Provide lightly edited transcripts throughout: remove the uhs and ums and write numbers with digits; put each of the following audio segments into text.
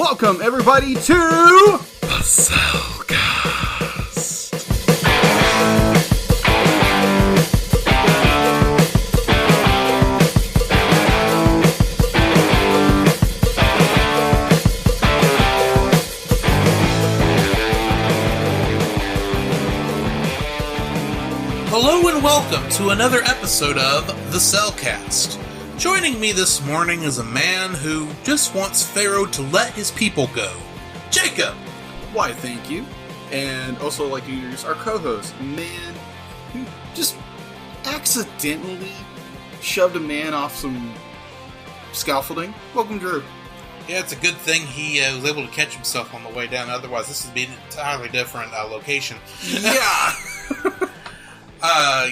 Welcome, everybody, to The Cellcast. Hello and welcome to another episode of The Cellcast. Joining me this morning is a man who just wants Pharaoh to let his people go. Jacob! Why, thank you. And also like to introduce our co-host, man who just accidentally shoved a man off some scaffolding. Welcome, Drew. Yeah, it's a good thing he was able to catch himself on the way down. Otherwise, this would be an entirely different location. Yeah!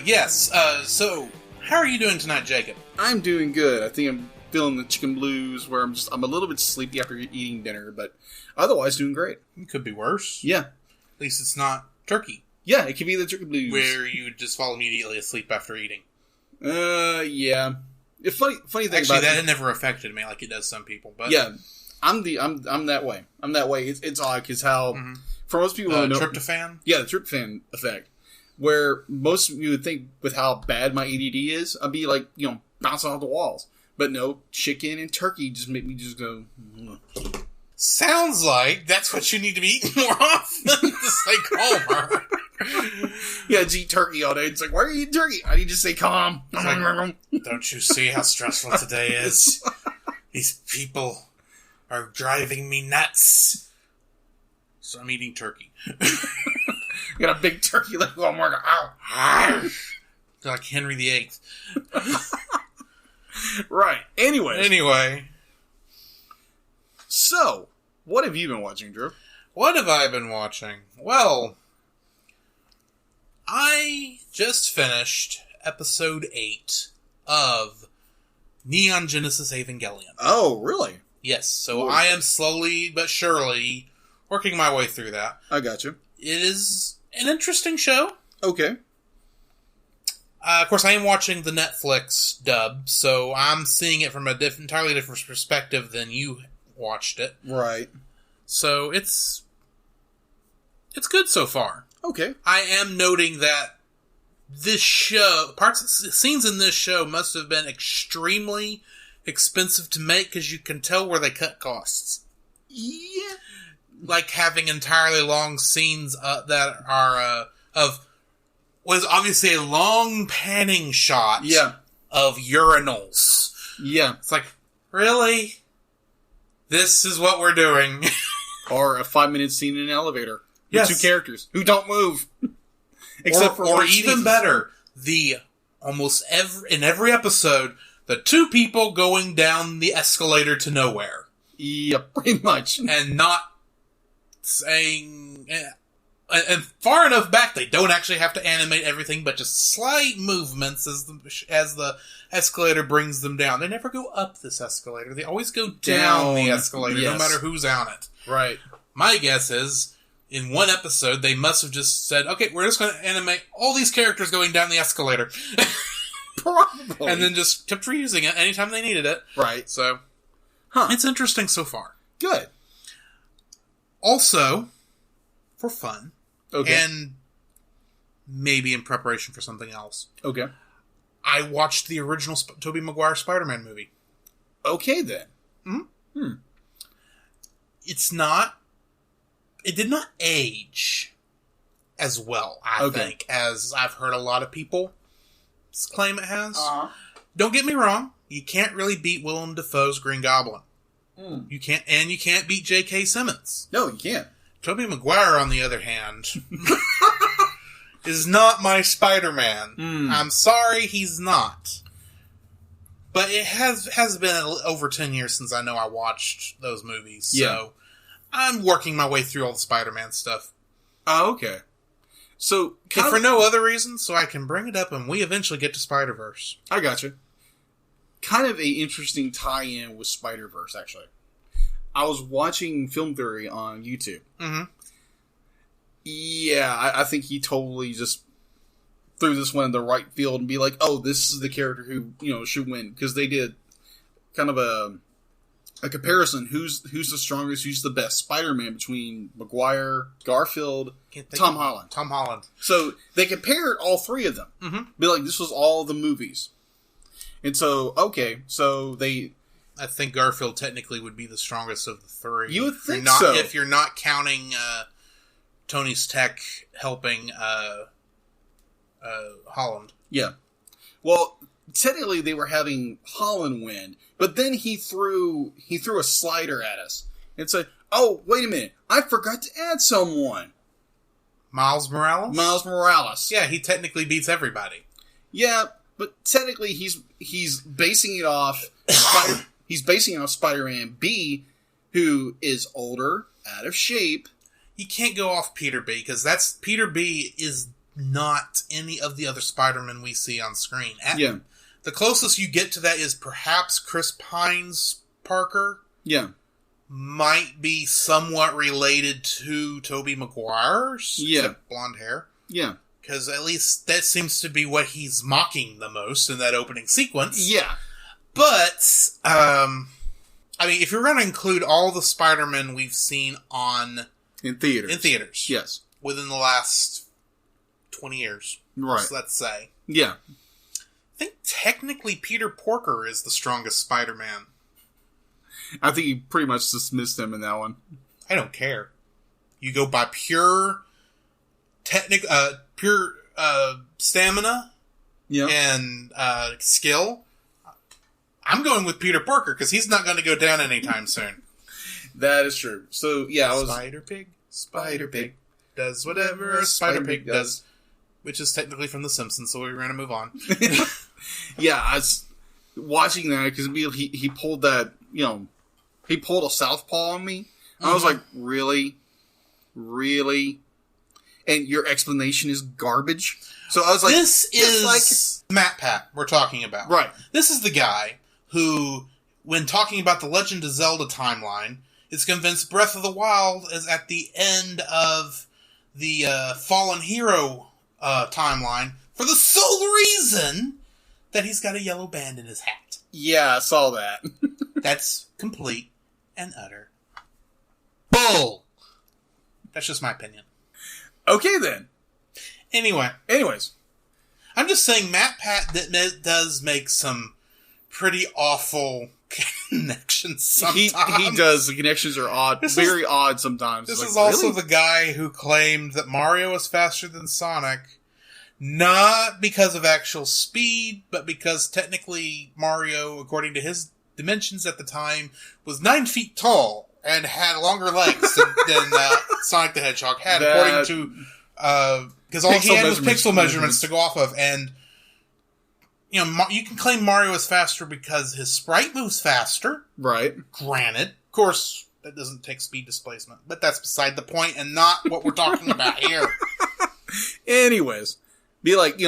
Yes. So, how are you doing tonight, Jacob? I'm doing good. I think I'm feeling the chicken blues where I'm a little bit sleepy after eating dinner, but otherwise doing great. It could be worse. Yeah. At least it's not turkey, Yeah, it could be the chicken blues. where you just fall immediately asleep after eating. Yeah. The funny thing Actually, about that never affected me like it does some people. But yeah, I'm that way. I'm that way. It's odd because how for most people who know tryptophan. yeah, the tryptophan effect, where most of you would think with how bad my ADD is, I'd be like bouncing off the walls. But no, chicken and turkey just make me just go. Sounds like that's what you need to be eating more often. Just like Homer. Yeah, just eat turkey all day. It's like, why are you eating turkey? I need to stay calm. Like, don't you see how stressful today is? These people are driving me nuts. So I'm eating turkey. Got a big turkey leg while I'm working. Ow. Like Henry VIII. Right. Anyway. So, what have you been watching, Drew? What have I been watching? Well, I just finished episode 8 of Neon Genesis Evangelion. Oh, really? Yes, so Ooh. I am slowly but surely working my way through that. I got you. It is an interesting show. Okay. Of course, I am watching the Netflix dub, so I'm seeing it from a entirely different perspective than you watched it. Right. So it's good so far. Okay. I am noting that this show, scenes in this show must have been extremely expensive to make because you can tell where they cut costs. Yeah. Like having entirely long scenes that are of was obviously a long panning shot of urinals. Yeah. It's like, really? This is what we're doing. Or a 5-minute scene in an elevator. Yes. With 2 characters who don't move. Except for or even better, in every episode, the 2 people going down the escalator to nowhere. Yeah, pretty much. And not saying... And far enough back, they don't actually have to animate everything, but just slight movements as the escalator brings them down. They never go up this escalator. They always go down the escalator, no matter who's on it. Right. My guess is, in one episode, they must have just said, okay, we're just going to animate all these characters going down the escalator. Probably. And then just kept reusing it anytime they needed it. Right. So, it's interesting so far. Good. Also, for fun, Okay. and maybe in preparation for something else, Okay. I watched the original Tobey Maguire Spider-Man movie. Okay, then. It did not age as well, I think, as I've heard a lot of people claim it has. Don't get me wrong, you can't really beat Willem Dafoe's Green Goblin. You can't beat J.K. Simmons. No, you can't. Tobey Maguire, on the other hand, is not my Spider-Man. I'm sorry, he's not. But it has been over 10 years since I know I watched those movies, so I'm working my way through all the Spider-Man stuff. Oh, okay. So, If for no other reason, so I can bring it up and we eventually get to Spider-Verse. I gotcha. Kind of a interesting tie-in with Spider-Verse, actually. I was watching Film Theory on YouTube. Mm-hmm. Yeah, I think he totally just threw this one in the right field and be like, oh, this is the character who, should win. Because they did kind of a a comparison. Who's the strongest? Who's the best Spider-Man between Maguire, Garfield, Tom Holland? Tom Holland. So they compared all three of them. Mm-hmm. Be like, this was all the movies. And so, okay, so they... I think Garfield technically would be the strongest of the three. You would think so. If you're not counting Tony's tech helping Holland. Yeah. Well, technically they were having Holland win, but then he threw a slider at us and said, "Oh, wait a minute, I forgot to add someone." Miles Morales? Miles Morales. Yeah, he technically beats everybody. Yeah, but technically he's basing it off he's basing it off Spider-Man B, who is older, out of shape. You can't go off Peter B, because Peter B is not any of the other Spider-Men we see on screen. Yeah. The closest you get to that is perhaps Chris Pine's Parker. Yeah. Might be somewhat related to Tobey Maguire's. Yeah. Blonde hair. Yeah. Because at least that seems to be what he's mocking the most in that opening sequence. Yeah. But, I mean, if you're going to include all the Spider-Men we've seen in theaters. Yes. Within the last 20 years. Right. So let's say. Yeah. I think technically Peter Porker is the strongest Spider-Man. I think you pretty much dismissed him in that one. I don't care. You go by pure stamina and skill. I'm going with Peter Porker because he's not going to go down anytime soon. That is true. So yeah, Spider Pig does whatever a Spider Pig does, which is technically from The Simpsons. So we're going to move on. Yeah, I was watching that because he pulled that, he pulled a southpaw on me. Mm-hmm. I was like, really? And your explanation is garbage? So I was like, this is Matt Pat we're talking about. Right. This is the guy who, when talking about the Legend of Zelda timeline, is convinced Breath of the Wild is at the end of the Fallen Hero timeline for the sole reason that he's got a yellow band in his hat. Yeah, I saw that. That's complete and utter bull. That's just my opinion. Okay, then. Anyways. I'm just saying Matt Pat does make some pretty awful connections sometimes. He does. The connections are odd. Very odd sometimes. This is also the guy who claimed that Mario is faster than Sonic, not because of actual speed, but because technically Mario, according to his dimensions at the time, was 9 feet tall and had longer legs than Sonic the Hedgehog had, according to... because all he had was pixel measurements to go off of, and you can claim Mario is faster because his sprite moves faster. Right. Granted. Of course, that doesn't take speed displacement, but that's beside the point and not what we're talking about here. Anyways, be like,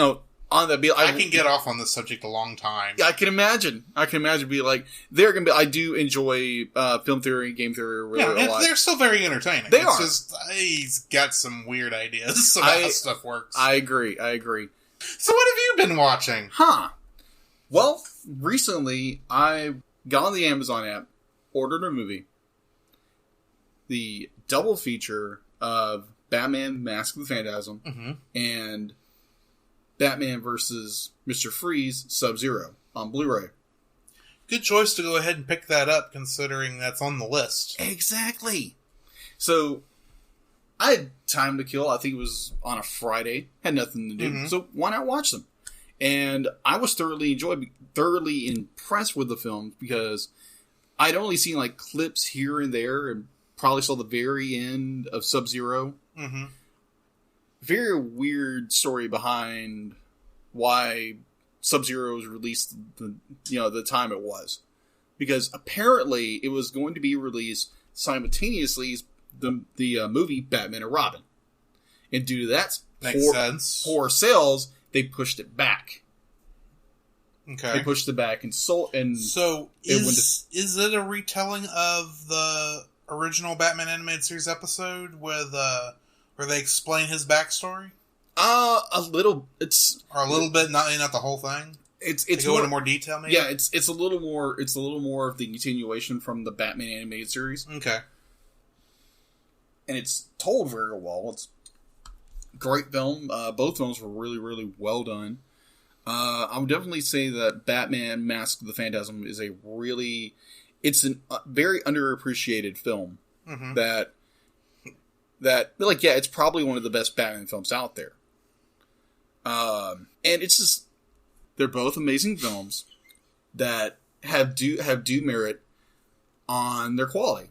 on the... I can get off on this subject a long time. I can imagine. Be like, they're going to be... I do enjoy film theory, game theory really a lot. They're still very entertaining. They are. Just, he's got some weird ideas about how stuff works. I agree. So what have you been watching? Well, recently, I got on the Amazon app, ordered a movie. The double feature of Batman Mask of the Phantasm and Batman vs. Mr. Freeze Sub-Zero on Blu-ray. Good choice to go ahead and pick that up, considering that's on the list. Exactly. So, I had time to kill. I think it was on a Friday. Had nothing to do. So, why not watch them? And I was thoroughly impressed with the film because I'd only seen like clips here and there and probably saw the very end of Sub-Zero. Very weird story behind why Sub-Zero was released the time it was. Because apparently it was going to be released simultaneously as the movie Batman and Robin. And due to that poor sales, they pushed it back. Okay. They pushed it back and sold. And so is it a retelling of the original Batman animated series episode with where they explain his backstory? A little. It's or a little bit, not the whole thing. it's go into more detail, maybe. Yeah, it's a little more of the continuation from the Batman animated series. Okay. And it's told very well. It's a great film. Both films were really, really well done. I would definitely say that Batman: Mask of the Phantasm is it's a very underappreciated film. Mm-hmm. It's probably one of the best Batman films out there. And it's just, they're both amazing films that have due merit on their quality.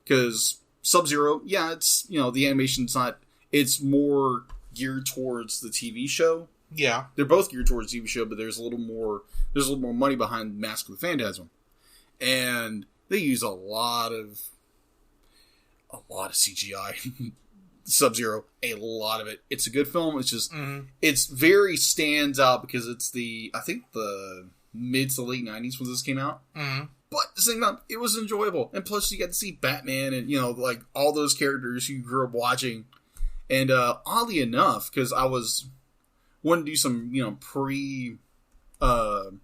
Because Sub-Zero, yeah, it's, the animation's not, it's more geared towards the TV show. Yeah. They're both geared towards the TV show, but there's a little more money behind Mask of the Phantasm. And they use a lot of CGI. Sub-Zero, a lot of it. It's a good film. It's just, it's very stands out because it's I think the mid to late 90s when this came out. But at the same time, it was enjoyable. And plus you got to see Batman and, all those characters you grew up watching. And oddly enough, because I wanted to do some,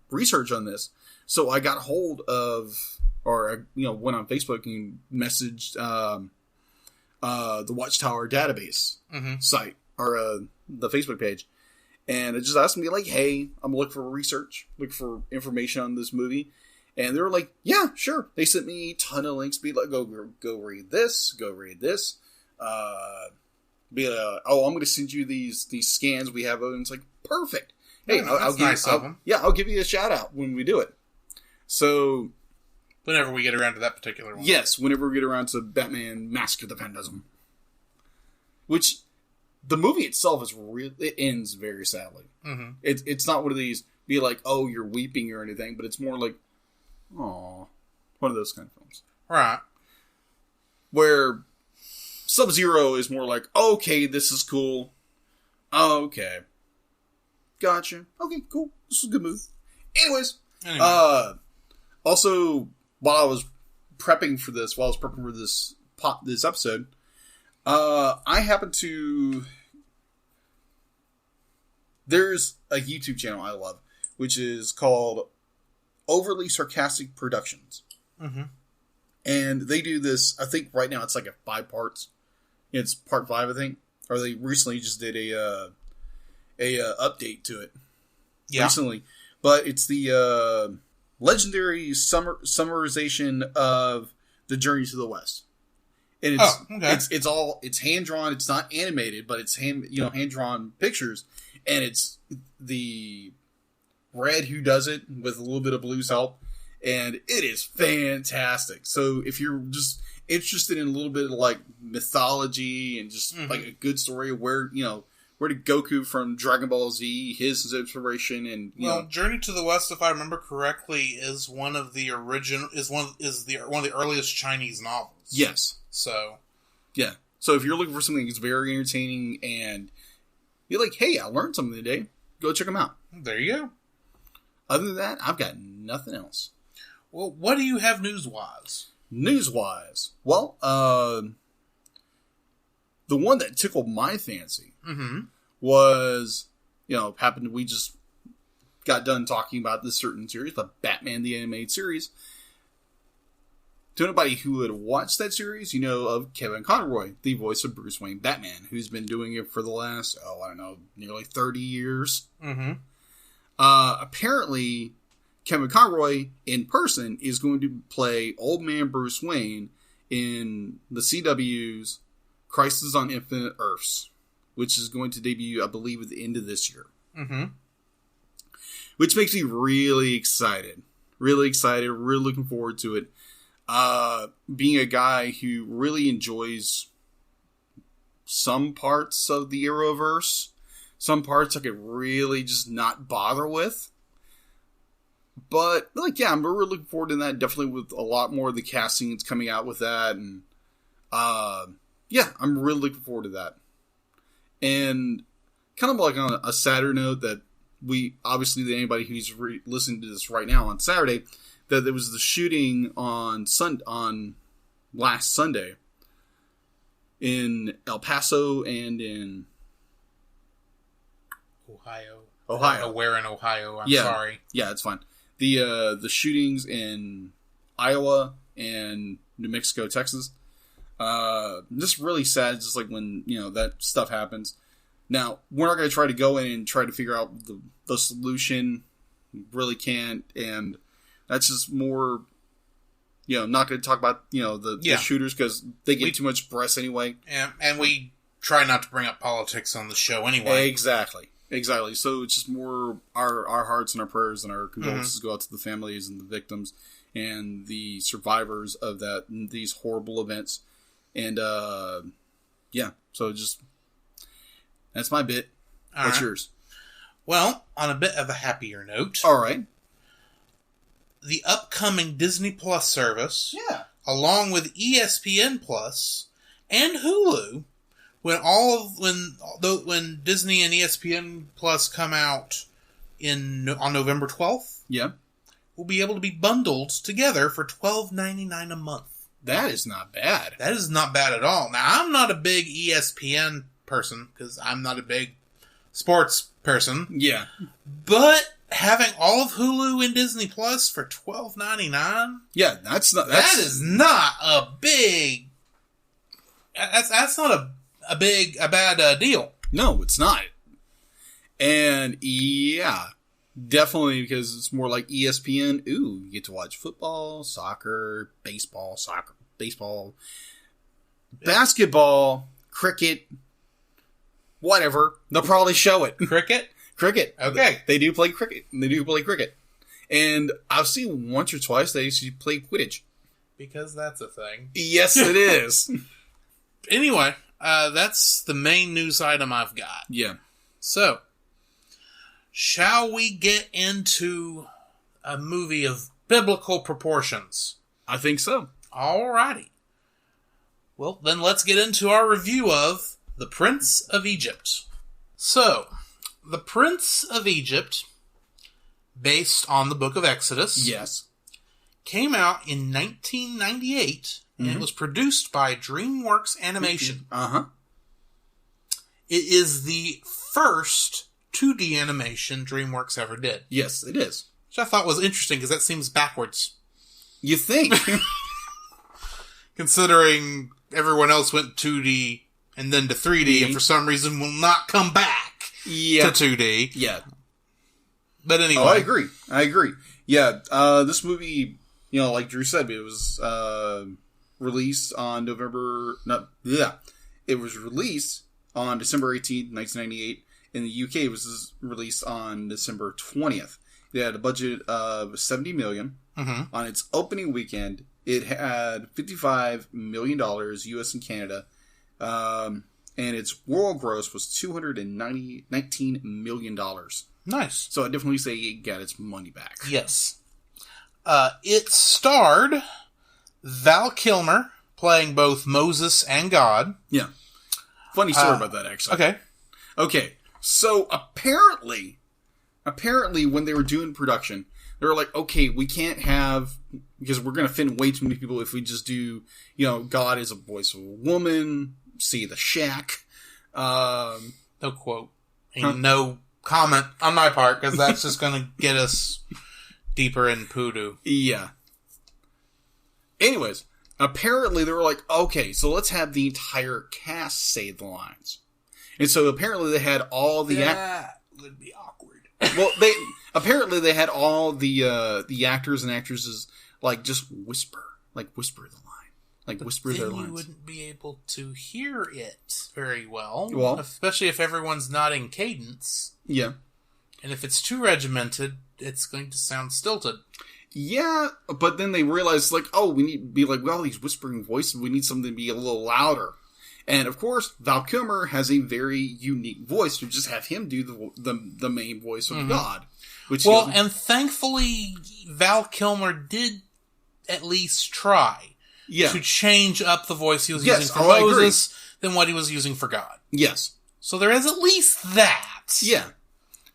research on this. So I got hold of, or, went on Facebook and messaged the Watchtower database site, or the Facebook page. And it just asked me, like, hey, I'm looking for research, looking for information on this movie. And they were like, yeah, sure. They sent me a ton of links, be like, go read this, go read this. I'm going to send you these scans we have. And it's like, perfect. Hey, I'll give you a shout out when we do it. So, whenever we get around to that particular one. Yes, whenever we get around to Batman: Mask of the Phantasm. Which, the movie itself it ends very sadly. It's not one of these, be like, oh, you're weeping or anything, but it's more like, aw, one of those kind of films. Right. Where Sub-Zero is more like, okay, this is cool. Okay. Gotcha. Okay, cool. This is a good movie. Anyways. Also, while I was prepping for this this episode, I happened to... There's a YouTube channel I love, which is called Overly Sarcastic Productions. And they do this, I think right now it's like 5 parts. It's part 5, I think. Or they recently just did a update to it. Yeah. Recently. But it's the legendary summarization of The Journey to the West. And it's hand drawn. It's not animated, but it's hand drawn pictures, and it's the Red who does it with a little bit of Blue's help, and it is fantastic. So if you're just interested in a little bit of like mythology and just like a good story of where did Goku from Dragon Ball Z, his inspiration, and Journey to the West, if I remember correctly, is one of the one of the earliest Chinese novels. Yes. So, yeah. So if you're looking for something that's very entertaining and you're like, hey, I learned something today, go check them out. There you go. Other than that, I've got nothing else. Well, what do you have news-wise? News-wise? Well, the one that tickled my fancy was, we just got done talking about this certain series, the Batman the Animated Series. To anybody who had watched that series, of Kevin Conroy, the voice of Bruce Wayne Batman, who's been doing it for the last, nearly 30 years. Apparently, Kevin Conroy, in person, is going to play Old Man Bruce Wayne in the CW's Crisis on Infinite Earths, which is going to debut, I believe, at the end of this year. Which makes me really excited. Really looking forward to it. Being a guy who really enjoys some parts of the Arrowverse, some parts I could really just not bother with. But, I'm really looking forward to that. Definitely with a lot more of the casting that's coming out with that. And, I'm really looking forward to that. And kind of like on a sadder note that anybody who's listening to this right now on Saturday, that there was the shooting on last Sunday in El Paso and in Ohio. Where in Ohio? I'm Yeah. sorry. Yeah, it's fine. The shootings in Iowa and New Mexico, Texas. Just really sad. Just like when that stuff happens. Now we're not going to try to go in and try to figure out the solution. We really can't, and that's just more. Not going to talk about the shooters because they get too much press anyway. And we try not to bring up politics on the show anyway. Exactly. So it's just more our hearts and our prayers and our condolences go out to the families and the victims and the survivors of these horrible events. And so just that's my bit. What's yours? Well, on a bit of a happier note. All right. The upcoming Disney Plus service, along with ESPN Plus and Hulu, when Disney and ESPN Plus come out on November 12th, will be able to be bundled together for $12.99 a month. That is not bad. That is not bad at all. Now, I'm not a big ESPN person because I'm not a big sports person. Yeah, but having all of Hulu and Disney Plus for $12.99, that is not a big. That's not a bad deal. No, it's not. And definitely because it's more like ESPN. Ooh, you get to watch football, soccer, baseball, basketball, cricket, whatever. They'll probably show it. Cricket. Okay. They do play cricket. And I've seen once or twice they actually play Quidditch. Because that's a thing. Yes, it is. Anyway, that's the main news item I've got. Yeah. So, shall we get into a movie of biblical proportions? I think so. Alrighty. Well, then let's get into our review of The Prince of Egypt. So, The Prince of Egypt, based on the book of Exodus, came out in 1998 and it was produced by DreamWorks Animation. It is the first 2D animation DreamWorks ever did. Yes, it is. Which I thought was interesting because that seems backwards. You think? Considering everyone else went 2D and then to 3D and for some reason will not come back to 2D. Yeah. But anyway. Oh, I agree. Yeah, this movie, like Drew said, it was released on It was released on December 18th, 1998. In the UK, it was released on December 20th. It had a budget of $70 million. On its opening weekend, it had $55 million US and Canada. And its world gross was $219 million. Nice. So I definitely say it got its money back. Yes. It starred Val Kilmer playing both Moses and God. Yeah. Funny story about that, actually. Okay. So apparently when they were doing production, they were like, okay, we can't have, because we're going to offend way too many people if we just do, God is a voice of a woman, see the shack. No quote. And no comment on my part, because that's just going to get us deeper in poodoo. Yeah. Anyways, apparently they were like, okay, so let's have the entire cast say the lines. And so apparently they had all the... That would be awkward. Well, apparently they had all the actors and actresses, just whisper the line. Whisper their lines. You wouldn't be able to hear it very well, especially if everyone's not in cadence. Yeah. And if it's too regimented, it's going to sound stilted. Yeah, but then they realized, we need to be these whispering voices, we need something to be a little louder. And, of course, Val Kilmer has a very unique voice to just have him do the main voice of God. And thankfully, Val Kilmer did at least try to change up the voice he was using for Moses than what he was using for God. Yes. So there is at least that. Yeah.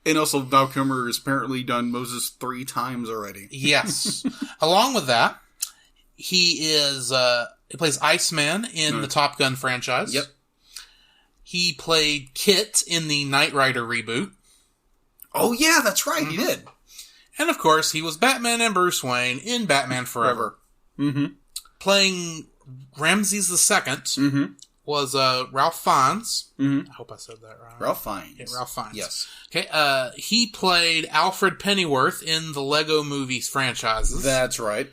And also, Val Kilmer has apparently done Moses 3 times already. Yes. Along with that, he plays Iceman in the Top Gun franchise. Yep. He played Kit in the Knight Rider reboot. Oh, yeah, that's right. He did. And, of course, he was Batman and Bruce Wayne in Batman Forever. Mm-hmm. Playing Ramses II was Ralph Fiennes. I hope I said that right. Ralph Fiennes. Yeah, Ralph Fiennes. Yes. Okay, he played Alfred Pennyworth in the Lego movies franchises. That's right.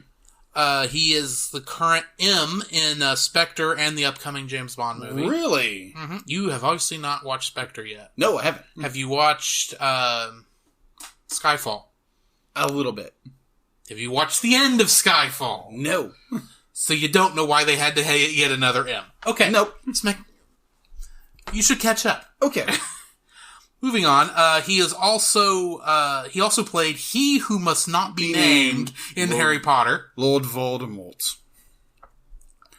He is the current M in Spectre and the upcoming James Bond movie. Really? Mm-hmm. You have obviously not watched Spectre yet. No, I haven't. Have you watched Skyfall? A little bit. Have you watched the end of Skyfall? No. So you don't know why they had to yet another M. Okay. Nope. You should catch up. Okay. Moving on, he also played He Who Must Not Be Named in Harry Potter. Lord Voldemort.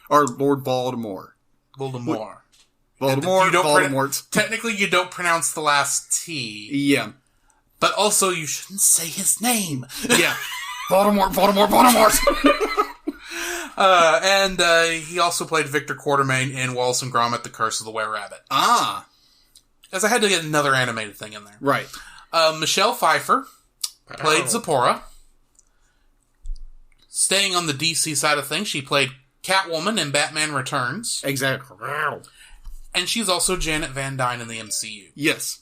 Or Lord Voldemort. Voldemort. Voldemort. Technically, you don't pronounce the last T. Yeah. But also, you shouldn't say his name. Yeah. Voldemort. And he also played Victor Quartermain in Wallace and Gromit: The Curse of the Were-Rabbit. Ah. As I had to get another animated thing in there. Right. Michelle Pfeiffer played Zipporah. Staying on the DC side of things, she played Catwoman in Batman Returns. Exactly. And she's also Janet Van Dyne in the MCU. Yes.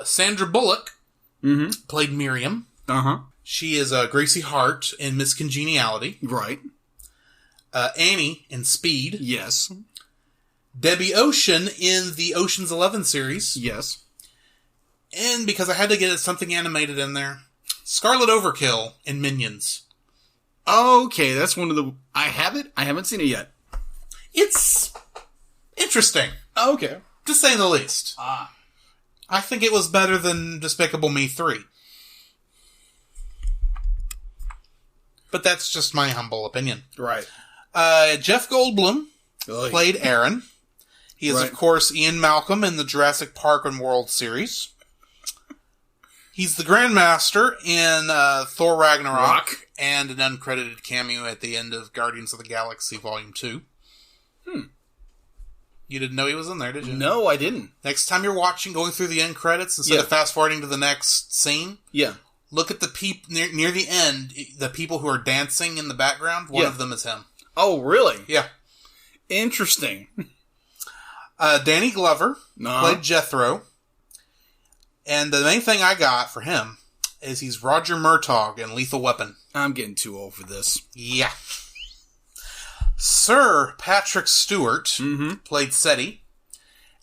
Sandra Bullock played Miriam. Uh-huh. She is Gracie Hart in Miss Congeniality. Right. Annie in Speed. Yes. Debbie Ocean in the Ocean's 11 series. Yes. And because I had to get something animated in there, Scarlet Overkill in Minions. Okay, that's one of the... I haven't seen it yet. It's interesting. Okay. To say the least. I think it was better than Despicable Me 3. But that's just my humble opinion. Right. Jeff Goldblum played Aaron. He is, of course, Ian Malcolm in the Jurassic Park and World series. He's the Grandmaster in Thor Ragnarok and an uncredited cameo at the end of Guardians of the Galaxy Volume 2. You didn't know he was in there, did you? No, I didn't. Next time you're watching, going through the end credits, instead of fast-forwarding to the next scene, look at the people near the end, the people who are dancing in the background. One of them is him. Oh, really? Yeah. Interesting. Danny Glover played Jethro. And the main thing I got for him is he's Roger Murtaugh in Lethal Weapon. I'm getting too old for this. Yeah. Sir Patrick Stewart played SETI.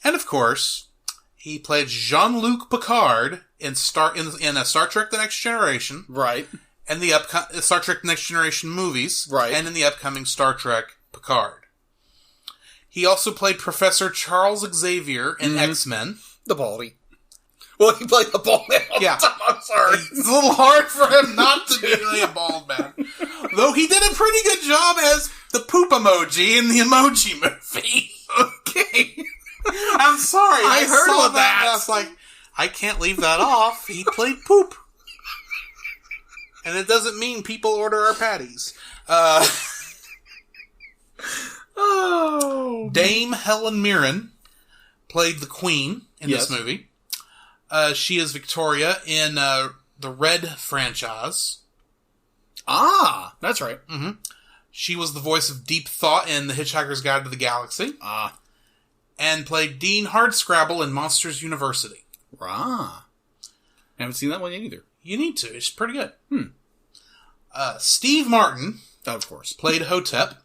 And of course, he played Jean-Luc Picard in Star Trek The Next Generation. Right. And the Star Trek The Next Generation movies. Right. And in the upcoming Star Trek Picard. He also played Professor Charles Xavier in X-Men. The Baldy. Well, he played the bald man all the time. I'm sorry. It's a little hard for him not to be really a bald man. Though he did a pretty good job as the poop emoji in the Emoji Movie. Okay. I'm sorry. I heard of that. And I was like, I can't leave that off. He played poop. And it doesn't mean people order our patties. Dame Helen Mirren played the Queen in this movie. She is Victoria in the Red franchise. Ah, that's right. She was the voice of Deep Thought in The Hitchhiker's Guide to the Galaxy. And played Dean Hardscrabble in Monsters University. Haven't seen that one yet either. You need to. It's pretty good. Steve Martin, of course, played Hotep.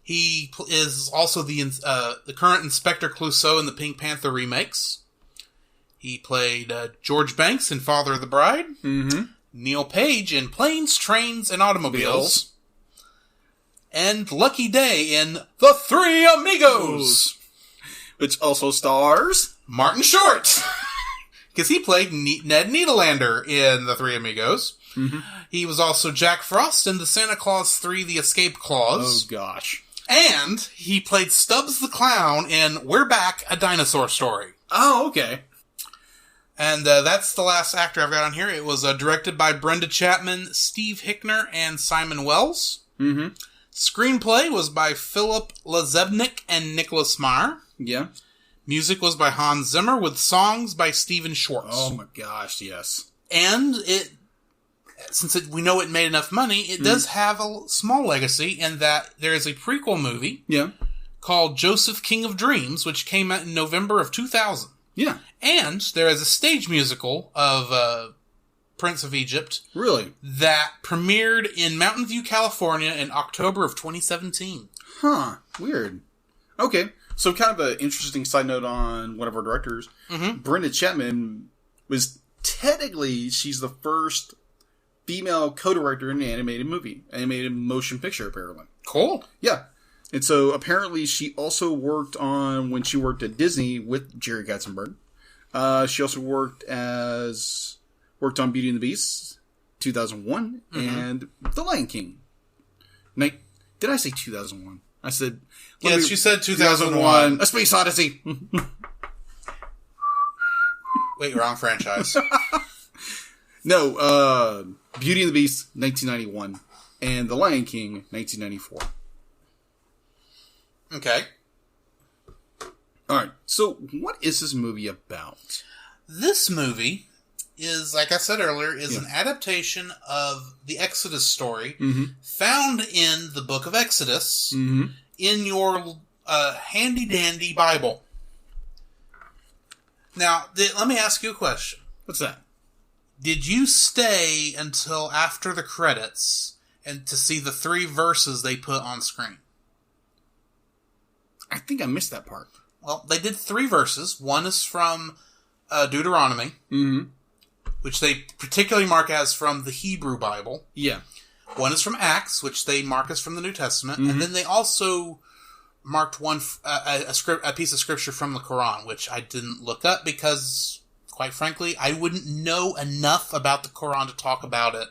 He is also the current Inspector Clouseau in the Pink Panther remakes. He played George Banks in Father of the Bride. Neil Page in Planes, Trains, and Automobiles. And Lucky Day in The Three Amigos. Which also stars Martin Short. Because he played Ned Niederlander in The Three Amigos. He was also Jack Frost in The Santa Claus 3 The Escape Clause. Oh, gosh. And he played Stubbs the Clown in We're Back, A Dinosaur Story. Oh, okay. And that's the last actor I've got on here. It was directed by Brenda Chapman, Steve Hickner, and Simon Wells. Screenplay was by Philip Lazebnik and Nicholas Meyer. Yeah. Music was by Hans Zimmer with songs by Steven Schwartz. Oh my gosh, yes. And we know it made enough money, it does have a small legacy in that there is a prequel movie called Joseph, King of Dreams, which came out in November of 2000. Yeah. And there is a stage musical of Prince of Egypt. Really? That premiered in Mountain View, California in October of 2017. Huh. Weird. Okay. So kind of an interesting side note on one of our directors. Brenda Chapman was technically, she's the first female co-director in an animated motion picture, apparently. Cool. Yeah. And so apparently she also worked on, when she worked at Disney with Jerry Katzenberg, she also worked on Beauty and the Beast, 2001, and The Lion King. Did I say 2001? I said... Yes, you said 2001. A Space Odyssey. Wait, wrong franchise. No, Beauty and the Beast, 1991, and The Lion King, 1994. Okay. Alright, so what is this movie about? This movie is, like I said earlier, an adaptation of the Exodus story found in the book of Exodus in your handy-dandy Bible. Now, let me ask you a question. What's that? Did you stay until after the credits and to see the 3 verses they put on screen? I think I missed that part. Well, they did 3 verses. One is from Deuteronomy, which they particularly mark as from the Hebrew Bible. Yeah. One is from Acts, which they mark as from the New Testament. And then they also marked one a piece of scripture from the Quran, which I didn't look up because, quite frankly, I wouldn't know enough about the Quran to talk about it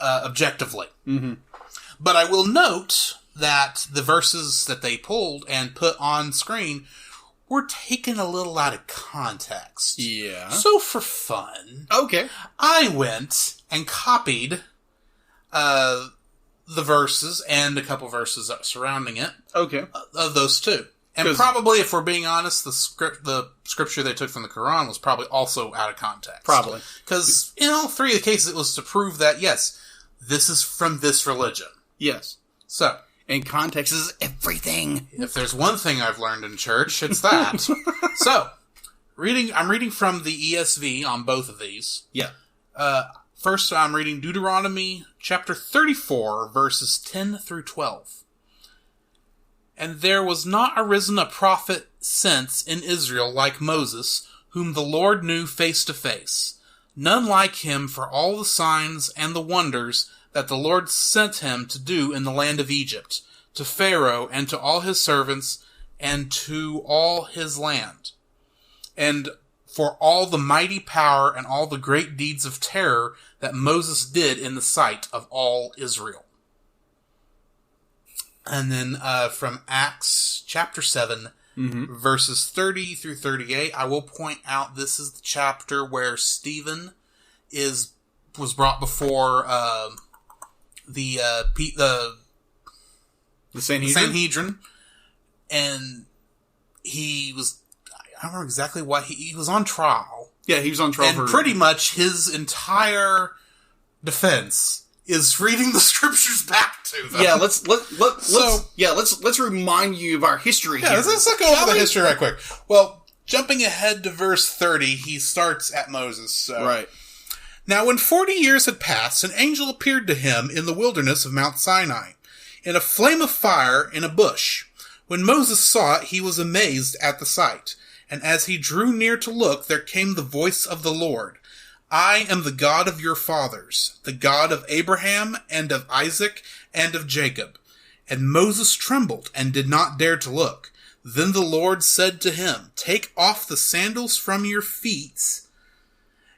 objectively. But I will note that the verses that they pulled and put on screen were taken a little out of context. Yeah. So for fun, I went and copied the verses and a couple verses surrounding it. Of those 2. And probably, if we're being honest, the scripture they took from the Quran was probably also out of context. Probably. Because in all 3 of the cases, it was to prove that, yes, this is from this religion. Yes. So. And context is everything. If there's one thing I've learned in church, it's that. So, I'm reading from the ESV on both of these. Yeah. First, I'm reading Deuteronomy chapter 34, verses 10 through 12. And there was not arisen a prophet since in Israel like Moses, whom the Lord knew face to face. None like him for all the signs and the wonders that the Lord sent him to do in the land of Egypt, to Pharaoh and to all his servants and to all his land. And for all the mighty power and all the great deeds of terror that Moses did in the sight of all Israel. And then from Acts chapter 7, verses 30 through 38, I will point out this is the chapter where Stephen was brought before the Sanhedrin, and he was, I don't remember exactly why, he was on trial. Yeah, he was on trial. And pretty much his entire defense is reading the scriptures back to them. Yeah, let's remind you of our history here. Let's go over the history right quick. Well, jumping ahead to verse 30, he starts at Moses. So. Right. Now, when 40 years had passed, an angel appeared to him in the wilderness of Mount Sinai, in a flame of fire in a bush. When Moses saw it, he was amazed at the sight. And as he drew near to look, there came the voice of the Lord. I am the God of your fathers, the God of Abraham and of Isaac and of Jacob. And Moses trembled and did not dare to look. Then the Lord said to him, Take off the sandals from your feet,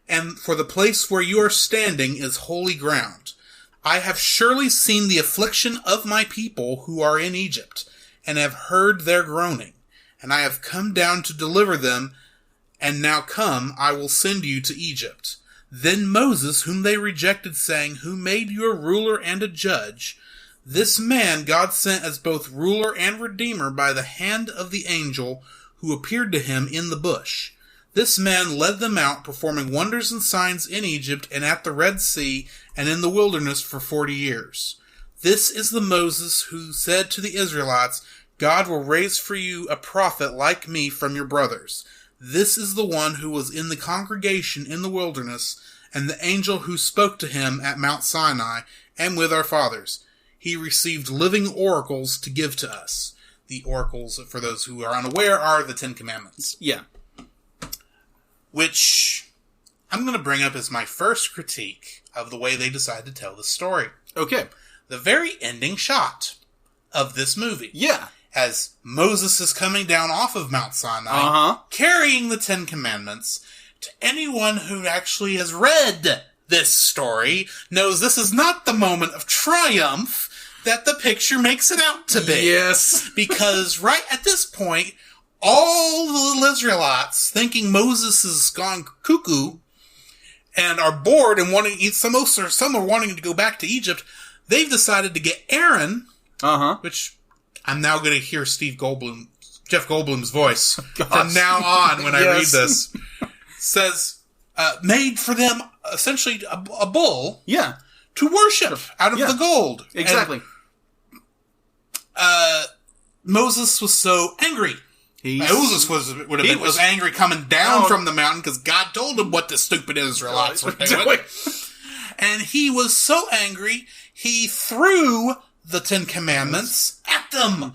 and for the place where you are standing is holy ground. I have surely seen the affliction of my people who are in Egypt, and have heard their groaning, and I have come down to deliver them, and now come, I will send you to Egypt. Then Moses, whom they rejected, saying, Who made you a ruler and a judge? This man God sent as both ruler and redeemer by the hand of the angel who appeared to him in the bush. This man led them out, performing wonders and signs in Egypt and at the Red Sea and in the wilderness for 40 years. This is the Moses who said to the Israelites, God will raise for you a prophet like me from your brothers. This is the one who was in the congregation in the wilderness, and the angel who spoke to him at Mount Sinai, and with our fathers. He received living oracles to give to us. The oracles, for those who are unaware, are the Ten Commandments. Yeah. Which I'm going to bring up as my first critique of the way they decide to tell the story. Okay. The very ending shot of this movie. Yeah. As Moses is coming down off of Mount Sinai, carrying the Ten Commandments. To anyone who actually has read this story, knows this is not the moment of triumph that the picture makes it out to be. Yes. Because right at this point, all the little Israelites, thinking Moses has gone cuckoo, and are bored and wanting to eat some are wanting to go back to Egypt, they've decided to get Aaron, which I'm now going to hear Jeff Goldblum's voice from now on when I read this, says, made for them essentially a bull to worship out of the gold. Exactly. And, Moses was so angry. Moses was angry coming down from the mountain because God told him what the stupid Israelites were doing. And he was so angry, he threw the Ten Commandments at them.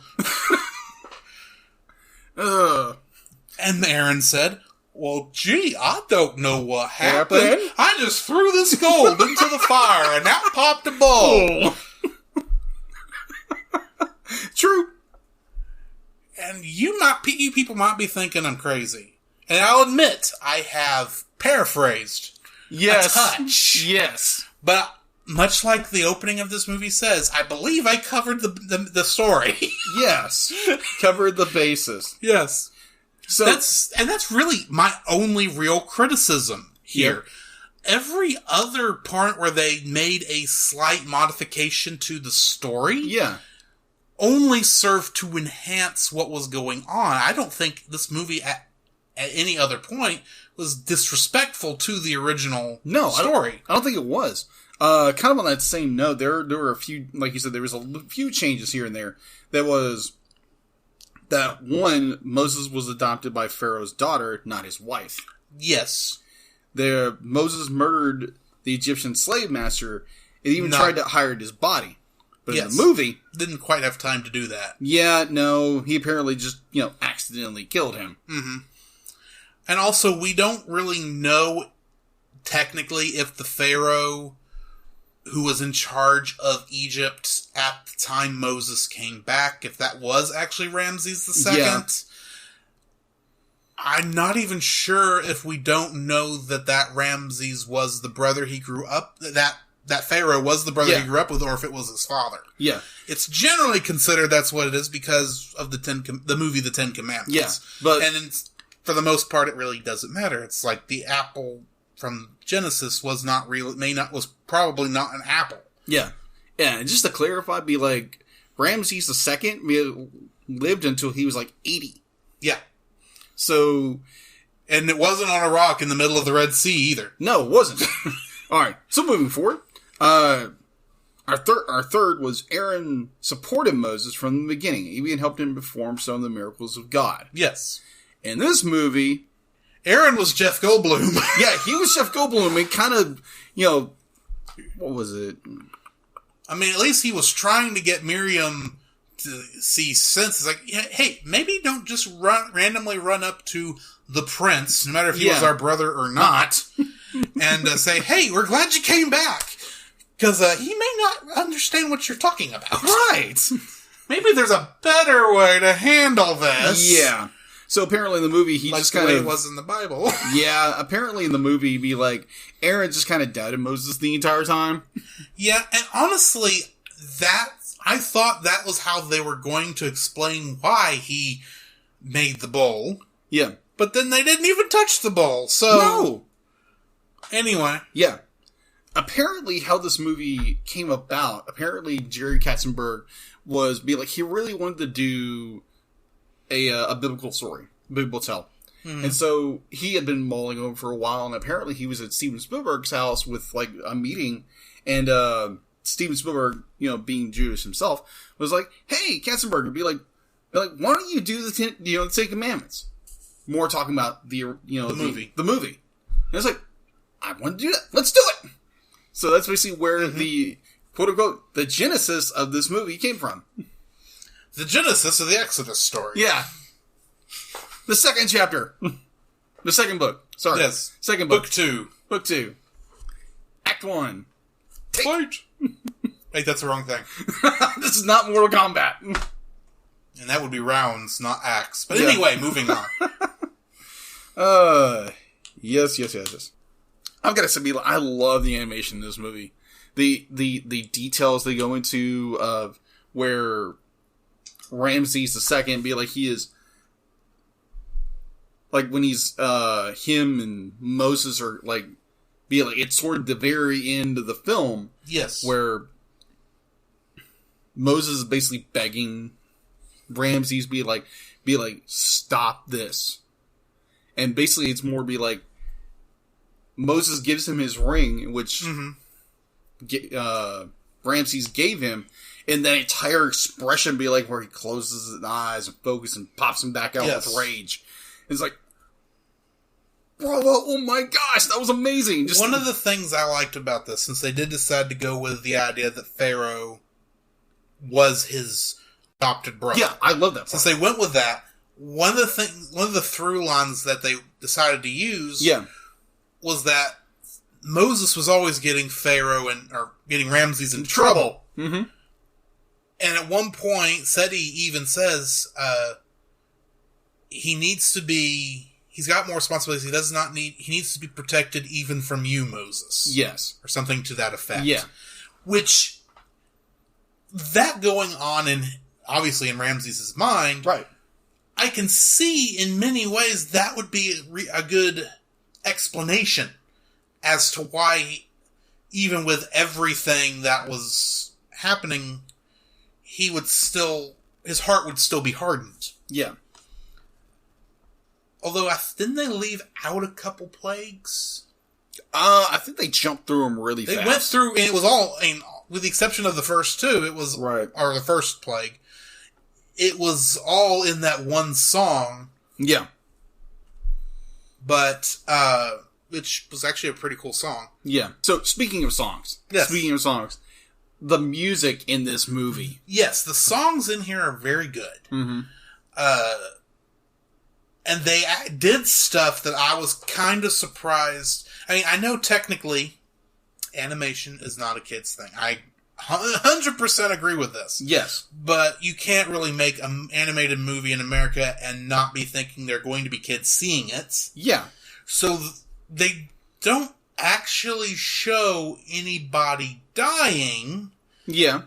And Aaron said, well, gee, I don't know what happened. I just threw this gold into the fire and out popped a bull. True. And you people might be thinking I'm crazy. And I'll admit, I have paraphrased a touch. Yes. But much like the opening of this movie says, I believe I covered the story. Yes. Covered the basis. Yes. So that's really my only real criticism here. Yeah. Every other part where they made a slight modification to the story only served to enhance what was going on. I don't think this movie at any other point was disrespectful to the original story. I don't think it was. Kind of on that same note, there were a few, like you said, there was a few changes here and there. That one, Moses was adopted by Pharaoh's daughter, not his wife. Yes. Moses murdered the Egyptian slave master and even tried to hire his body. But in the movie... didn't quite have time to do that. Yeah, no, he apparently just, accidentally killed him. Mm-hmm. And also, we don't really know, technically, if the Pharaoh who was in charge of Egypt at the time Moses came back, if that was actually Ramses II. Yeah. I'm not even sure if we don't know that Ramses was the brother he grew up... That Pharaoh was the brother he grew up with, or if it was his father. Yeah. It's generally considered that's what it is because of the movie The Ten Commandments. Yeah. For the most part, it really doesn't matter. It's like the apple from Genesis was probably not an apple. Yeah. Yeah, and just to clarify, be like, Ramses II lived until he was like 80. Yeah. So... And it wasn't on a rock in the middle of the Red Sea either. No, it wasn't. Alright, so moving forward. Our third was Aaron supported Moses from the beginning. He even helped him perform some of the miracles of God. Yes. In this movie, Aaron was Jeff Goldblum. Yeah, he was Jeff Goldblum. And kind of, what was it? I mean, at least he was trying to get Miriam to see sense. It's like, hey, maybe don't just randomly run up to the prince, no matter if he was our brother or not, and say, hey, we're glad you came back. Because he may not understand what you're talking about. Right. Maybe there's a better way to handle this. Yeah. So apparently in the movie, he just kind of... Like the way it was in the Bible. Yeah, apparently in the movie, be like, Aaron just kind of doubted Moses the entire time. Yeah, and honestly, I thought that was how they were going to explain why he made the bowl. Yeah. But then they didn't even touch the bowl, so... No! Anyway. Yeah. Apparently, how this movie came about, Jerry Katzenberg he really wanted to do a biblical story. Big Motel. And so he had been mulling over for a while, and apparently he was at Steven Spielberg's house with like a meeting, and Steven Spielberg, being Jewish himself, was like, "Hey, Katzenberger, be like, why don't you do the Ten Commandments?" More talking about the movie. And I was like, "I want to do that. Let's do it." So that's basically where the quote unquote the genesis of this movie came from. The genesis of the Exodus story. Yeah. The second chapter. The second book. Sorry. Yes. Second book. Book 2. Act 1. Fight! Wait, that's the wrong thing. This is not Mortal Kombat. And that would be rounds, not acts. But anyway, moving on. Yes. I've got to say, I love the animation in this movie. The details they go into of where Ramses II be like, he is... Like, when he's, him and Moses are, like, it's toward the very end of the film. Yes. Where Moses is basically begging Ramses be like, stop this. And basically it's more be like, Moses gives him his ring, which, Ramses gave him, and that entire expression be like, where he closes his eyes and focuses and pops him back out with rage. It's like, bravo, oh my gosh, that was amazing. Just one of the things I liked about this, since they did decide to go with the idea that Pharaoh was his adopted brother. Yeah, I love that part. Since they went with that, one of the through lines that they decided to use was that Moses was always getting Pharaoh or getting Ramses in trouble. Mm-hmm. And at one point, Seti even says, he's got more responsibilities. He needs to be protected even from you, Moses. Yes. Or something to that effect. Yeah. Which, that going on obviously in Ramses' mind. Right. I can see in many ways that would be a good explanation as to why, even with everything that was happening, his heart would still be hardened. Yeah. Although, didn't they leave out a couple plagues? I think they jumped through them really fast. They went through, and it was all, with the exception of the first two, it was, right. Or the first plague, it was all in that one song. Yeah. But, which was actually a pretty cool song. Yeah. So, speaking of songs. The music in this movie. Yes, the songs in here are very good. Mm-hmm. And they did stuff that I was kind of surprised. I mean, I know technically animation is not a kid's thing. I 100% agree with this. Yes. But you can't really make an animated movie in America and not be thinking they're going to be kids seeing it. Yeah. So they don't actually show anybody dying. Yeah.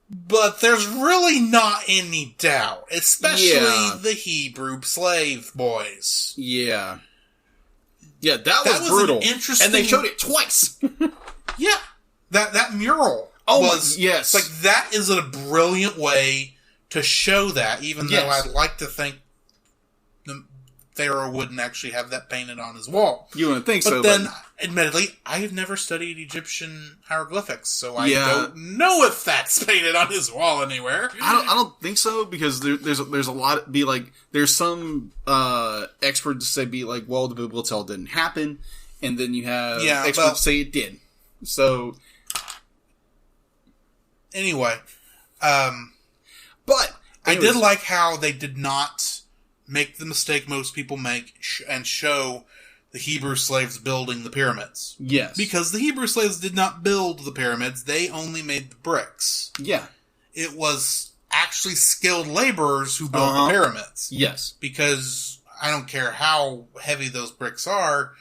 But there's really not any doubt. Especially the Hebrew slave boys. Yeah. Yeah, that was brutal. Interesting... And they showed it twice. Yeah. That mural was... Yes. Like, that is a brilliant way to show that, even though I'd like to think the Pharaoh wouldn't actually have that painted on his wall. You wouldn't think but then, admittedly, I have never studied Egyptian hieroglyphics, so I don't know if that's painted on his wall anywhere. I don't think so, because there's a lot, there's some experts say, well, the Big Motel didn't happen, and then you have experts say it did. So... Anyway, but I did like how they did not make the mistake most people make and show the Hebrew slaves building the pyramids. Yes. Because the Hebrew slaves did not build the pyramids, they only made the bricks. Yeah. It was actually skilled laborers who built the pyramids. Yes. Because I don't care how heavy those bricks are,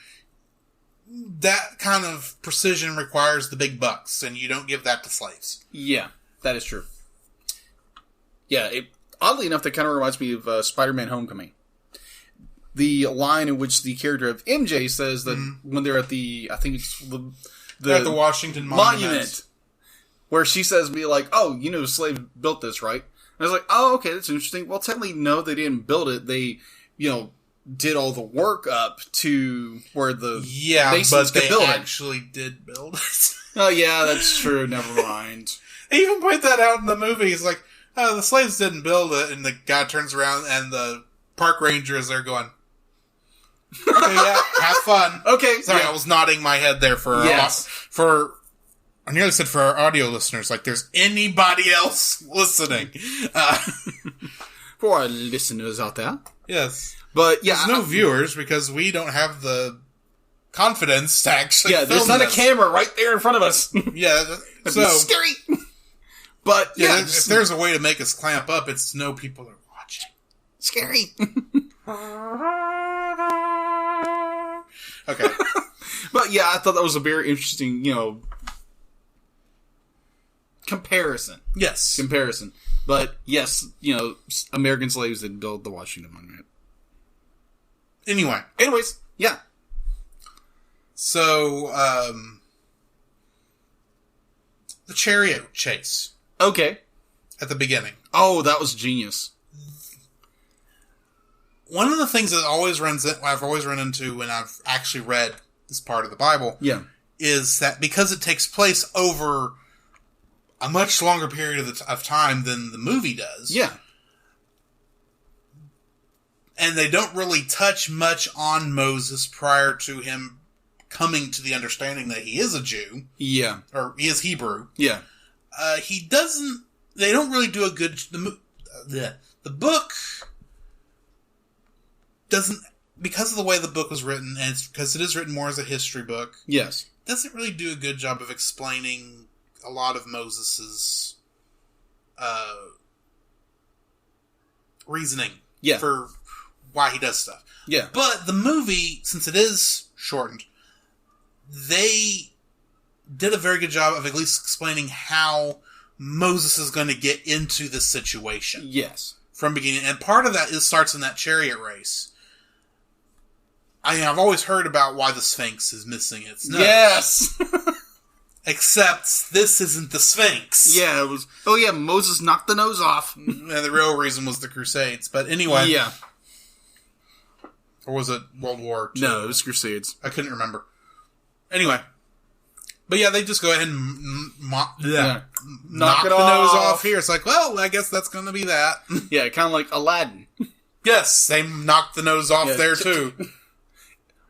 that kind of precision requires the big bucks, and you don't give that to slaves. Yeah, that is true. Yeah, oddly enough, that kind of reminds me of Spider-Man Homecoming. The line in which the character of MJ says that when they're at I think it's they're at the Washington Monument. Where she says, slaves built this, right? And I was like, oh, okay, that's interesting. Well, technically, no, they didn't build it. They, did all the work up to where the Yeah, masons but could they build it. actually did build it. Oh, yeah, that's true. Never mind. They even point that out in the movie. He's like, oh, the slaves didn't build it. And the guy turns around and the park ranger is there going, okay, yeah, have fun. Okay. Sorry, yeah. I was nodding my head there for Yes. I nearly said for our audio listeners, like there's anybody else listening. For our listeners out there. Yes. But, yeah. There's no viewers because we don't have the confidence to actually Yeah, there's film not this. a camera right there in front of us. Yeah, That'd so be scary. But, yeah. if there's a way to make us clamp up, it's to know people are watching. Scary. Okay. But, yeah, I thought that was a very interesting, comparison. Yes. But, yes, American slaves did build the Washington Monument. Anyway. Anyways, yeah. So, the chariot chase Okay. at the beginning. Oh, that was genius. One of the things that I've always run into when I've actually read this part of the Bible Yeah. is that because it takes place over a much longer period of time than the movie does. Yeah. And they don't really touch much on Moses prior to him coming to the understanding that he is a Jew. Yeah. Or he is Hebrew. Yeah. They don't really do a good... The book doesn't... Because of the way the book was written, and it's because it is written more as a history book, Yes. doesn't really do a good job of explaining a lot of Moses's reasoning Yeah. for why he does stuff. Yeah. But the movie, since it is shortened, they did a very good job of at least explaining how Moses is going to get into this situation Yes. from beginning. And part of that starts in that chariot race. I've always heard about why the Sphinx is missing its nose. Yes. Except this isn't the Sphinx. Yeah, it was. Oh, yeah, Moses knocked the nose off. And the real reason was the Crusades. But anyway. Yeah. Or was it World War II? No, it was Crusades. I couldn't remember. Anyway. But yeah, they just go ahead and knock it the nose off here. It's like, well, I guess that's going to be that. Yeah, kind of like Aladdin. Yes, they knocked the nose off Yeah. there too.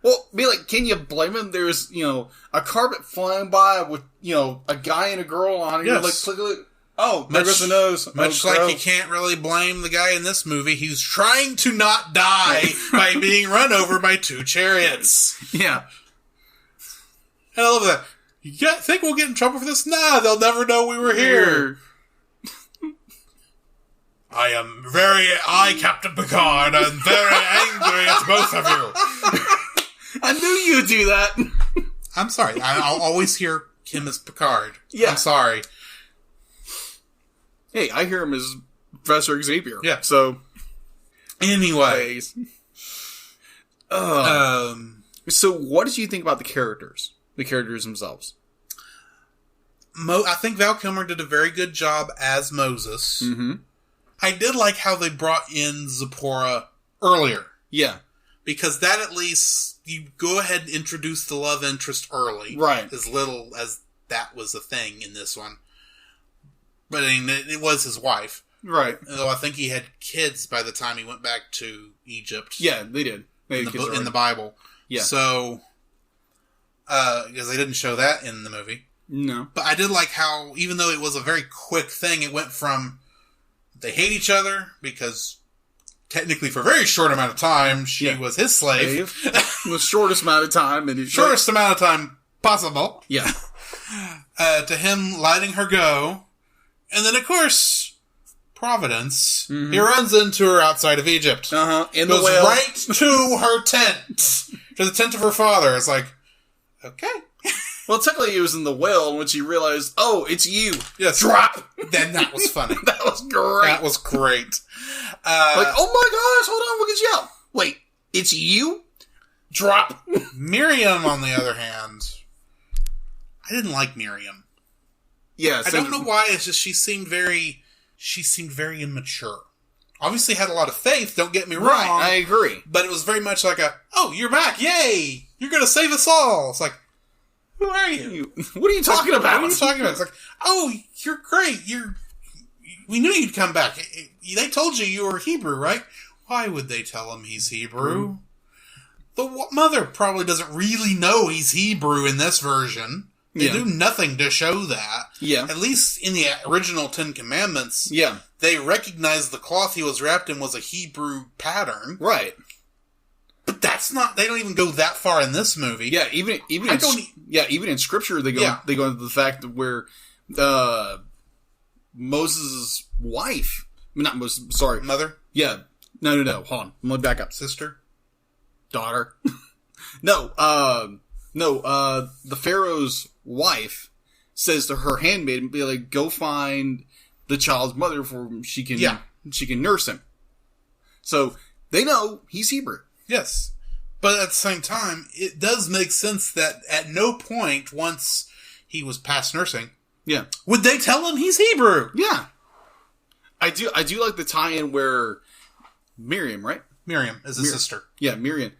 Well, be like, can you blame him? There's, a carpet flying by with, a guy and a girl on it. Yes. You're like, oh, there goes the nose. Much Oh, like gross. you can't really blame the guy in this movie. He's trying to not die by being run over by two chariots. Yeah. And I love that. You think we'll get in trouble for this? Nah, they'll never know we were here. I, Captain Picard, am very angry at both of you. I knew you'd do that. I'm sorry. I'll always hear him as Picard. Yeah. I'm sorry. Hey, I hear him as Professor Xavier. Yeah. So, Anyway. So what did you think about the characters? The characters themselves? I think Val Kilmer did a very good job as Moses. Mm-hmm. I did like how they brought in Zipporah earlier. Yeah. Because that at least, you go ahead and introduce the love interest early. Right. As little as that was a thing in this one. But I mean, it was his wife. Right. Though I think he had kids by the time he went back to Egypt. Yeah, they did. They had kids In the already. Bible. Yeah. So, because they didn't show that in the movie. No. But I did like how, even though it was a very quick thing, it went from they hate each other because technically for a very short amount of time, she was his slave. The shortest amount of time. And Shortest amount of time possible. Yeah. To him letting her go. And then, of course, Providence, he runs into her outside of Egypt. Uh-huh. In the Goes whale. right to her tent. To the tent of her father. It's like, okay. Well, technically it was in the whale when she realized, oh, it's you. Yes. Drop. Then that was funny. That was great. That was great. Like, oh my gosh, hold on, look at you. Wait, it's you? Drop. Miriam, on the other hand, I didn't like Miriam. Yeah. I don't know why, it's just she seemed very immature. obviously had a lot of faith, don't get me wrong. Right, I agree. But it was very much like oh, you're back, yay! You're going to save us all. It's like, who are you? What are you talking about? What are you talking about? It's like, oh, you're great. We knew you'd come back. They told you were Hebrew, right? Why would they tell him he's Hebrew? The mother probably doesn't really know he's Hebrew in this version. They do nothing to show that. Yeah. At least in the original Ten Commandments, they recognized the cloth he was wrapped in was a Hebrew pattern. Right. But that's not, they don't even go that far in this movie. Yeah, even in scripture they go into the fact that where Moses' wife, not Moses, sorry. Mother? Yeah. No, hold on. I'm going to back up. Sister? Daughter? No, the Pharaoh's wife says to her handmaid, be like, go find the child's mother for she can nurse him. So they know he's Hebrew. Yes. But at the same time, it does make sense that at no point, once he was past nursing, would they tell him he's Hebrew? Yeah. I do like the tie-in where Miriam, right? Miriam is his sister. Yeah, Miriam.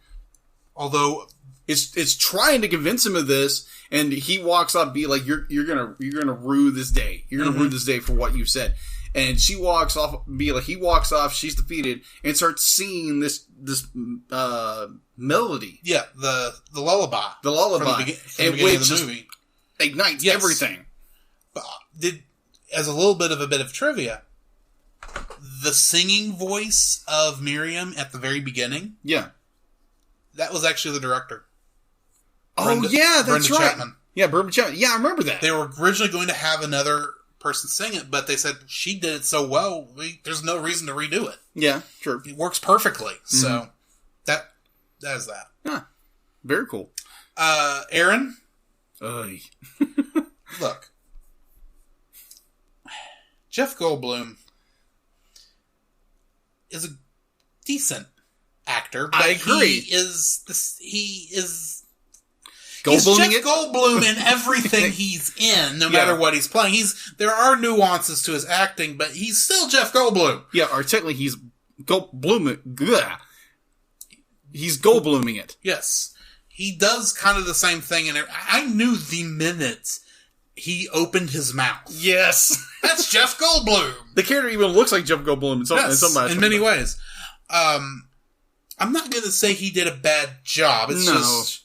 Although it's trying to convince him of this, and he walks up, be like, "You're gonna rue this day. You're gonna rue this day for what you said." And she walks off, be like, he walks off. She's defeated, and starts singing this melody. Yeah, the lullaby. The lullaby, from the beginning of the movie ignites everything. As a little bit of trivia, the singing voice of Miriam at the very beginning. Yeah. That was actually the director. Brenda that's right. Chapman. Yeah, Brenda Chapman. Yeah, I remember that. They were originally going to have another person sing it, but they said she did it so well, there's no reason to redo it. Yeah, sure. It works perfectly. Mm-hmm. So, that is that. Yeah, very cool. Aaron? Look. Jeff Goldblum is a decent actor, but I agree. He is Goldbluming Jeff Goldblum in everything he's in, no matter what he's playing. There are nuances to his acting, but he's still Jeff Goldblum. Yeah, or technically he's Goldbluming. He's Goldbluming it. Yes. He does kind of the same thing, and I knew the minute he opened his mouth. Yes. That's Jeff Goldblum. The character even looks like Jeff Goldblum in many ways. I'm not going to say he did a bad job. It's just...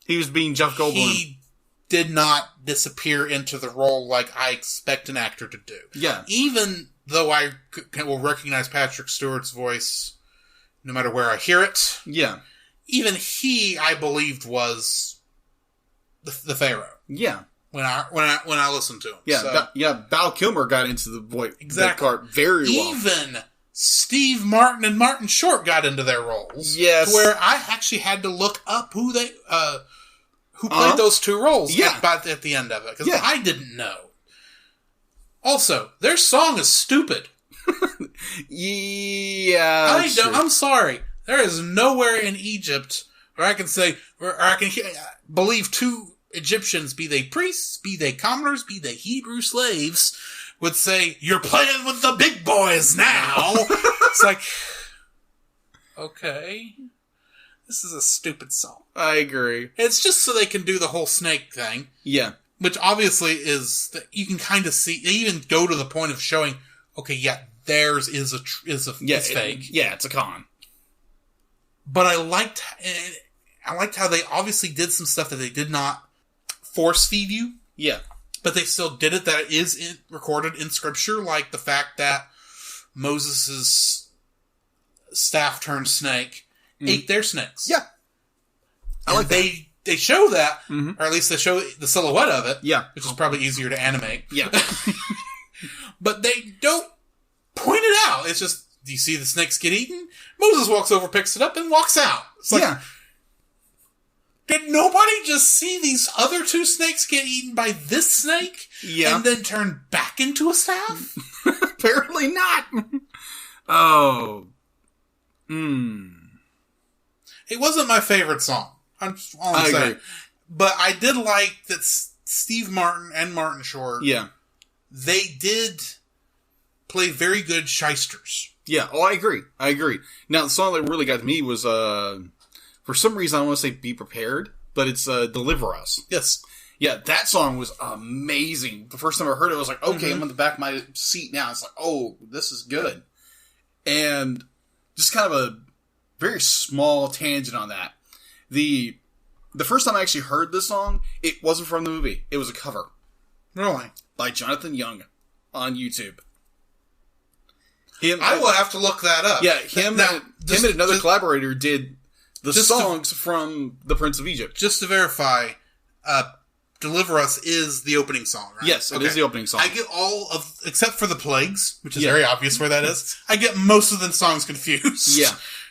He was being Jeff Goldblum. He did not disappear into the role like I expect an actor to do. Yeah. Even though I will recognize Patrick Stewart's voice no matter where I hear it. Yeah. Even he, I believed, was the Pharaoh. Yeah. When I listened to him. Yeah. Val Kilmer got into the voice part very well. Even Steve Martin and Martin Short got into their roles. Yes. To where I actually had to look up who played those two roles at the end of it. Because I didn't know. Also, their song is stupid. Yeah. I'm sorry. There is nowhere in Egypt where I can believe two Egyptians, be they priests, be they commoners, be they Hebrew slaves, would say, "You're playing with the big boys now." It's like, okay. This is a stupid song. I agree. It's just so they can do the whole snake thing. Yeah. Which obviously is, you can kind of see, they even go to the point of showing, okay, theirs is fake. It's a con. But I liked how they obviously did some stuff that they did not force feed you. Yeah. But they still did it, that it is recorded in scripture, like the fact that Moses' staff turned snake ate their snakes. Yeah. I like that. They show that, or at least they show the silhouette of it. Yeah. Which is probably easier to animate. Yeah. But they don't point it out. It's just, do you see the snakes get eaten? Moses walks over, picks it up, and walks out. It's like, did nobody just see these other two snakes get eaten by this snake? Yeah. And then turn back into a staff? Apparently not. Oh. It wasn't my favorite song. I'm saying. Agree. But I did like that Steve Martin and Martin Short. Yeah. They did play very good shysters. Yeah, I agree. Now, the song that really got me was, for some reason, I want to say Be Prepared, but it's Deliver Us. Yes. Yeah, that song was amazing. The first time I heard it, I was like, okay, I'm on the back of my seat now. It's like, oh, this is good. And just kind of a very small tangent on that. The first time I actually heard this song, it wasn't from the movie. It was a cover. Really? By Jonathan Young on YouTube. I will have to look that up. Yeah, him and another collaborator did the songs from The Prince of Egypt. Just to verify, Deliver Us is the opening song, right? Yes, it is the opening song. I get all of, except for the Plagues, which is very obvious where that is. I get most of the songs confused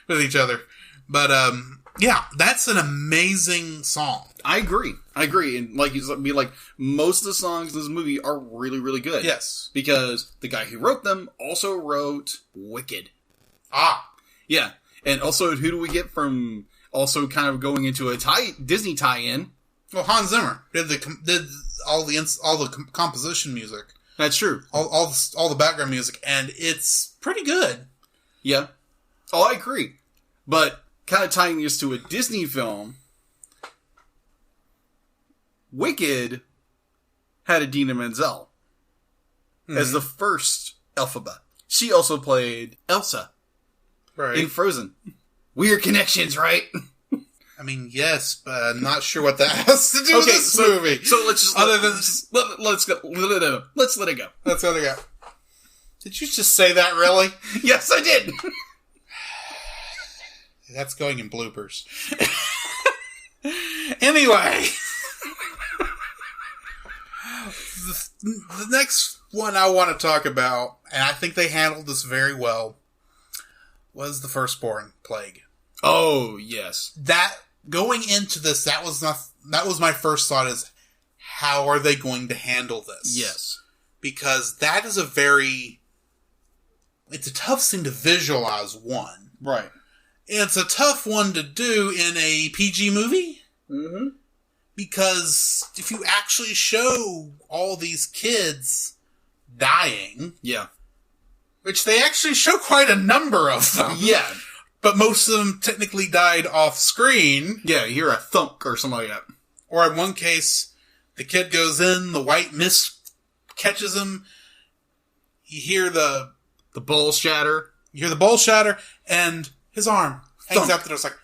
with each other. But, yeah, that's an amazing song. I agree. And most of the songs in this movie are really, really good. Yes. Because the guy who wrote them also wrote Wicked. Ah. Yeah. And also, who do we get from also kind of going into a Disney tie-in? Well, Hans Zimmer did all the composition music. That's true. All the background music, and it's pretty good. Yeah. Oh, I agree. But kind of tying this to a Disney film, Wicked had Idina Menzel as the first Elphaba. She also played Elsa in Frozen. Weird connections, right? I mean, yes, but I'm not sure what that has to do with this movie. So let's just let's let it go. Let's let it go. Did you just say that, really? Yes, I did. That's going in bloopers. Anyway, the next one I want to talk about, and I think they handled this very well, was the firstborn plague. Oh, yes. That going into this, that was my first thought is, how are they going to handle this? Yes. Because that is it's a tough scene to visualize, one. Right. It's a tough one to do in a PG movie. Mm-hmm. Because if you actually show all these kids dying... Yeah. Which they actually show quite a number of them. Yeah. But most of them technically died off screen. Yeah, you hear a thunk or something like that. Or in one case, the kid goes in, the white mist catches him. You hear the bowl shatter. You hear the bowl shatter, and his arm hangs out the door. It's like,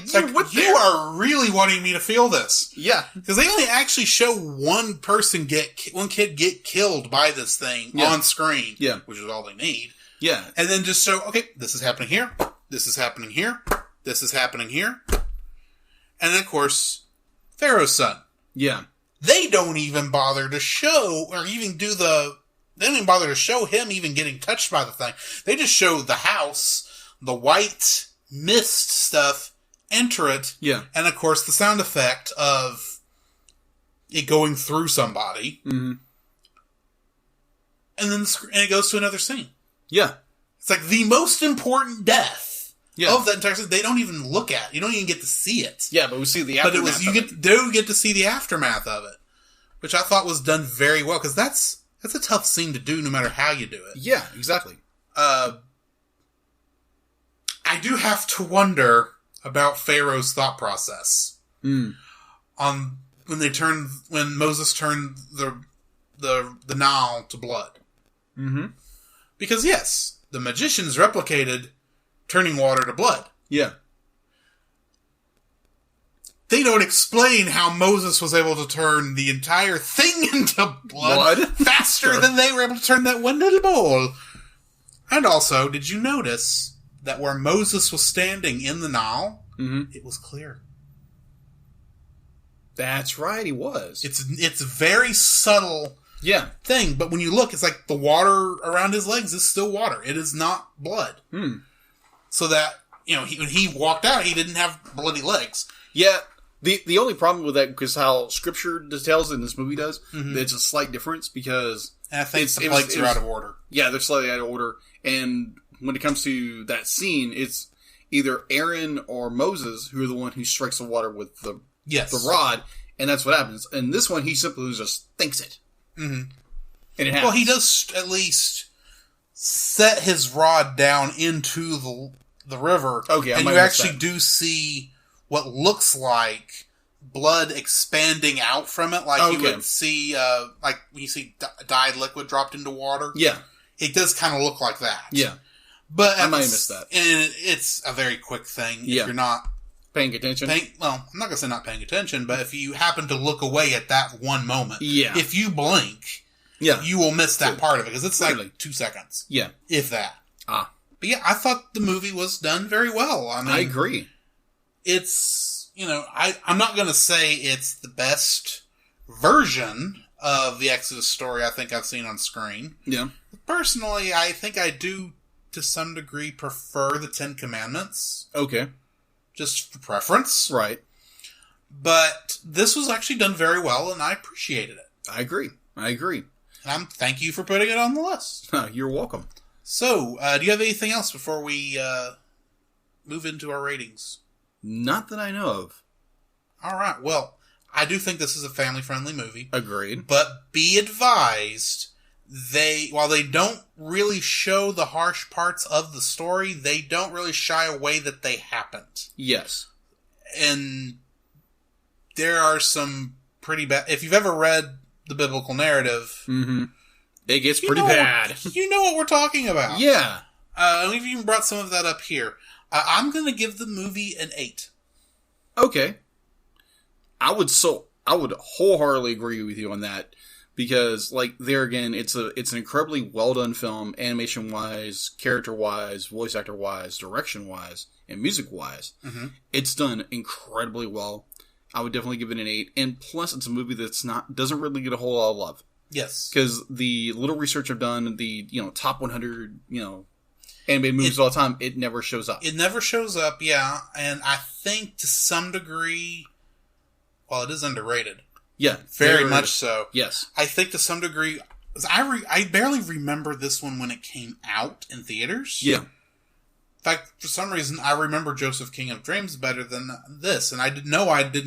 it's like you are really wanting me to feel this. Yeah. Because they only actually show one kid get killed by this thing on screen. Yeah. Which is all they need. Yeah. And then just show, okay, this is happening here. This is happening here. This is happening here. And then, of course, Pharaoh's son. Yeah. They don't even bother to show, or even they don't even bother to show him even getting touched by the thing. They just show the house, the white mist stuff, enter it. Yeah. And, of course, the sound effect of it going through somebody. Mm-hmm. And then it goes to another scene. Yeah. It's like the most important death of that entire scene. They don't even look at. You don't even get to see it. Yeah, but we see the aftermath. But you get to see the aftermath of it, which I thought was done very well, because that's a tough scene to do no matter how you do it. Yeah, exactly. I do have to wonder about Pharaoh's thought process on when Moses turned the Nile to blood. Mm-hmm. Because, yes, the magicians replicated turning water to blood. Yeah. They don't explain how Moses was able to turn the entire thing into blood faster than they were able to turn that one little bowl. And also, did you notice that where Moses was standing in the Nile, it was clear? That's right, he was. It's very subtle... thing, but when you look, it's like the water around his legs is still water. It is not blood. So that, when he walked out, he didn't have bloody legs. Yeah. The only problem with that, because how scripture details in this movie does, there's a slight difference, because... And I think the plagues are out of order. Yeah, they're slightly out of order. And when it comes to that scene, it's either Aaron or Moses who are the one who strikes the water with the rod, and that's what happens. And this one, he simply just thinks it. Mm-hmm. And it happens. Well, he does at least set his rod down into the river. Okay, and you actually do see what looks like blood expanding out from it, like you would see, like when you see dyed liquid dropped into water. Yeah. It does kind of look like that. Yeah. But I might have missed that. And it's a very quick thing. Yeah. If you're not paying attention. Well, I'm not going to say not paying attention, but if you happen to look away at that one moment, if you blink, you will miss that part of it, because it's like 2 seconds. Yeah. If that. But yeah, I thought the movie was done very well. I mean, I agree. It's, I'm not going to say it's the best version of the Exodus story I think I've seen on screen. Yeah. Personally, I think I do, to some degree, prefer the Ten Commandments. Okay. Just for preference. Right. But this was actually done very well, and I appreciated it. I agree. And thank you for putting it on the list. You're welcome. So, do you have anything else before we move into our ratings? Not that I know of. All right. Well, I do think this is a family-friendly movie. Agreed. But be advised, while they don't really show the harsh parts of the story, they don't really shy away that they happened. Yes. And there are some pretty bad... If you've ever read the biblical narrative... Mm-hmm. It gets pretty bad. You know what we're talking about. Yeah. We've even brought some of that up here. I'm going to give the movie an 8. Okay. I would wholeheartedly agree with you on that, because, like, there again, it's an incredibly well done film, animation wise, character wise, voice actor wise, direction wise, and music wise. Mm-hmm. It's done incredibly well. I would definitely give it an 8, and plus, it's a movie doesn't really get a whole lot of love. Yes, because the little research I've done, the top 100 animated movies of all time, it never shows up. It never shows up, yeah, and I think to some degree, well, it is underrated. Yeah, very much so. Yes, I think to some degree, I barely remember this one when it came out in theaters. Yeah, in fact, for some reason, I remember Joseph King of Dreams better than this, and I did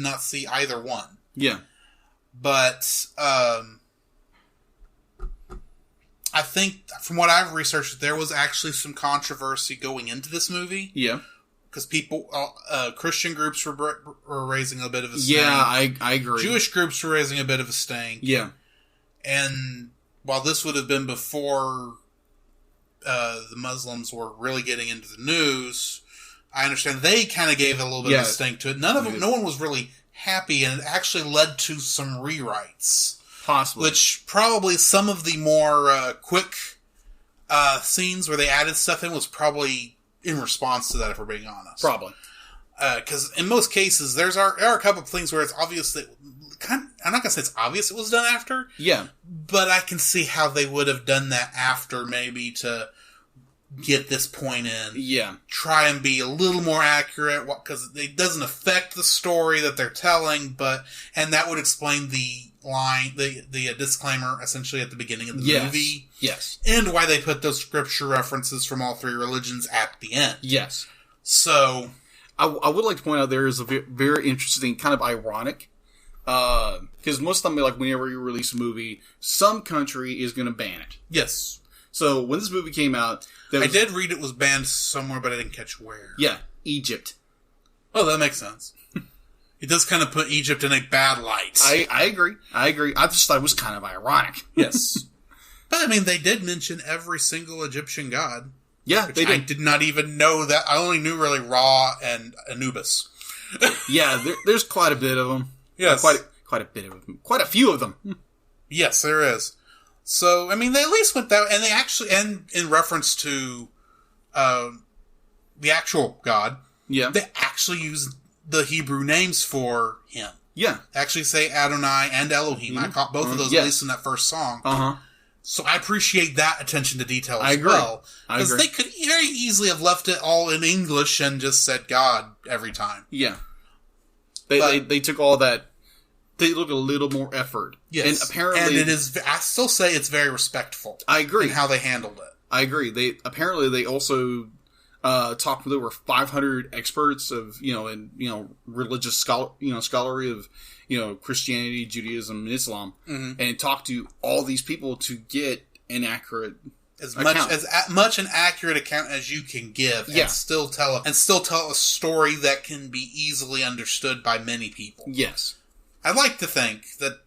not see either one. Yeah, but I think, from what I've researched, there was actually some controversy going into this movie. Yeah. Because Christian groups were raising a bit of a stink. Yeah, I agree. Jewish groups were raising a bit of a stink. Yeah. And while this would have been before the Muslims were really getting into the news, I understand they kind of gave a little bit of a stink to it. No one was really happy, and it actually led to some rewrites. Possibly. Which probably some of the more quick scenes where they added stuff in was probably in response to that, if we're being honest. Probably. Because in most cases, there are a couple of things where it's obvious that... I'm not going to say it's obvious it was done after. Yeah. But I can see how they would have done that after, maybe to get this point in. Yeah. Try and be a little more accurate, because it doesn't affect the story that they're telling, and that would explain the line, the disclaimer essentially at the beginning of the movie. Yes. And why they put those scripture references from all three religions at the end. Yes. So, I would like to point out there is a very interesting, kind of ironic, because most of the time, like, whenever you release a movie, some country is going to ban it. Yes. So, when this movie came out... I did read it was banned somewhere, but I didn't catch where. Yeah, Egypt. Oh, that makes sense. It does kind of put Egypt in a bad light. I agree. I just thought it was kind of ironic. Yes. But, I mean, they did mention every single Egyptian god. Yeah, they did. I did not even know that. I only knew really Ra and Anubis. Yeah, there's quite a bit of them. Yes. Quite a bit of them. Quite a few of them. Yes, there is. So, I mean, they at least went that, and they actually, and in reference to the actual God, they actually use the Hebrew names for him. Yeah. They actually say Adonai and Elohim. Mm-hmm. I caught both of those, at least in that first song. Uh-huh. So I appreciate that attention to detail as well. Because they could very easily have left it all in English and just said God every time. Yeah. They took all that. They look a little more effort. Yes. And apparently... And it is... I still say it's very respectful. I agree. In how they handled it. I agree. They also talked with over 500 experts of, religious scholarly of, Christianity, Judaism, and Islam. Mm-hmm. And talked to all these people to get an accurate as account. much an accurate account as you can give, Yeah. and still tell a story that can be easily understood by many people. Yes. I'd like to think that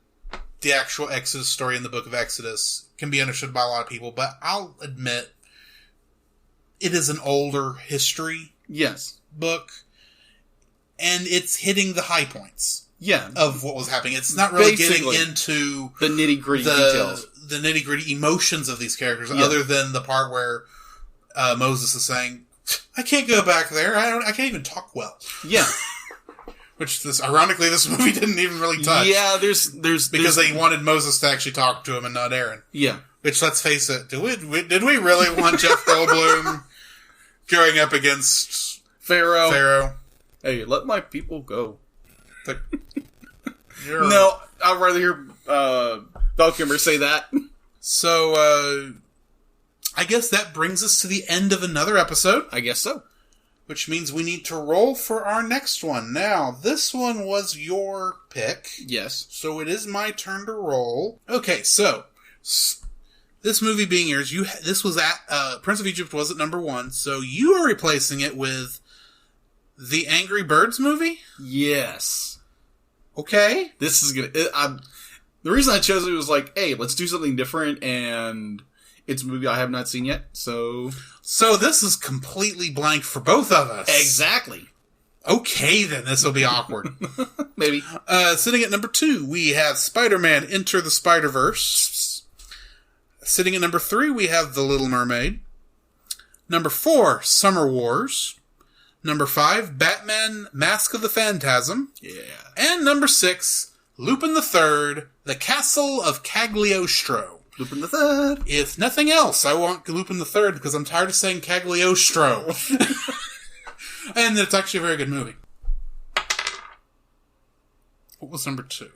the actual Exodus story in the Book of Exodus can be understood by a lot of people, but I'll admit it is an older history Yes. book, and it's hitting the high points. Yeah. Of what was happening. It's not really Basically, getting into the nitty-gritty details. The nitty-gritty emotions of these characters, Yeah. other than the part where Moses is saying, I can't go back there. I can't even talk well. Yeah. Which, ironically, this movie didn't even really touch. Yeah, there's Because they wanted Moses to actually talk to him and not Aaron. Yeah. Which, let's face it, did we really want Jeff Goldblum going up against Pharaoh? Hey, let my people go. The, no, I'd rather hear Val Kilmer say that. So, I guess that brings us to the end of another episode. I guess so. Which means we need to roll for our next one. Now, this one was your pick. Yes. So it is my turn to roll. Okay, so this movie being yours, this was at Prince of Egypt was at number 1, so you are replacing it with the Angry Birds movie? Yes. Okay. This is gonna. The reason I chose it was like, hey, let's do something different, and it's a movie I have not seen yet. So this is completely blank for both of us. Exactly. Okay, then this will be awkward. Maybe. Sitting at number 2, we have Spider-Man: Enter the Spider-Verse. Sitting at number 3, we have The Little Mermaid. Number 4, Summer Wars. Number 5, Batman: Mask of the Phantasm. Yeah. And number 6, Lupin the Third, The Castle of Cagliostro. Lupin the Third. If nothing else, I want Lupin the Third because I'm tired of saying Cagliostro. And it's actually a very good movie. What was number 2?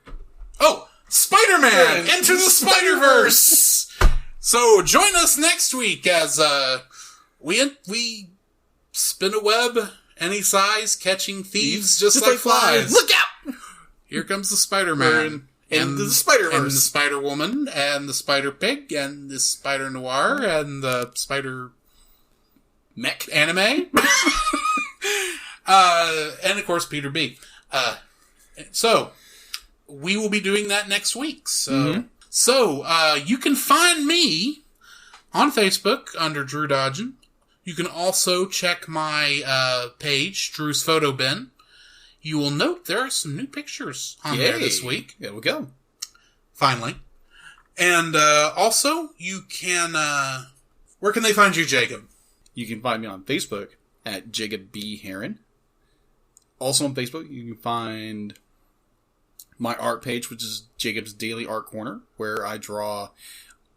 Oh! Spider-Man! Enter the Spider-Verse! So, join us next week as, we spin a web any size, catching thieves just like flies. Look out! Here comes the Spider-Man. And the Spider-Verse. And the Spider-Woman, and the Spider-Pig, and the Spider-Noir, and the Spider... Mech. Anime. And, of course, Peter B. So, we will be doing that next week. So, you can find me on Facebook under Drew Dodgen. You can also check my page, Drew's Photo Bin. You will note there are some new pictures on there this week. There we go. Finally. And also, you can... where can they find you, Jacob? You can find me on Facebook at Jacob B. Heron. Also on Facebook, you can find my art page, which is Jacob's Daily Art Corner, where I draw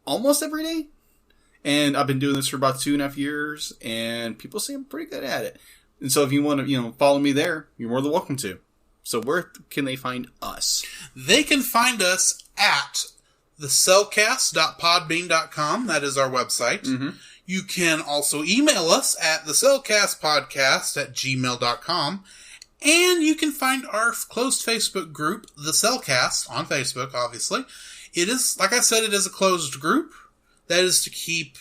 almost every day. And I've been doing this for about 2.5 years, and people say I'm pretty good at it. And so if you want to, follow me there, you're more than welcome to. So where can they find us? They can find us at thecellcast.podbean.com. That is our website. Mm-hmm. You can also email us at thecellcastpodcast@gmail.com. And you can find our closed Facebook group, The Cellcast, on Facebook, obviously. It is, like I said, it is a closed group. That is to keep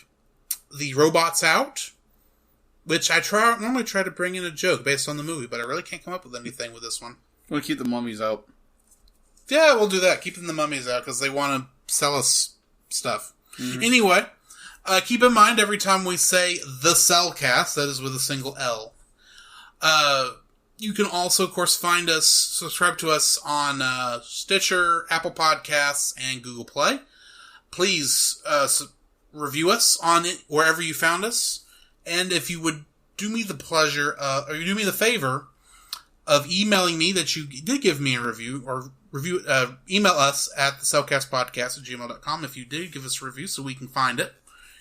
the robots out. Which I normally try to bring in a joke based on the movie, but I really can't come up with anything with this one. We'll keep the mummies out. Yeah, we'll do that. Keeping the mummies out because they want to sell us stuff. Mm-hmm. Anyway, keep in mind every time we say The Cellcast, that is with a single L. You can also, of course, subscribe to us on Stitcher, Apple Podcasts, and Google Play. Please review us on it wherever you found us. And if you would do me the pleasure, or you do me the favor of emailing me that you did give me a review, or email us at thecellcastpodcast@gmail.com if you did give us a review so we can find it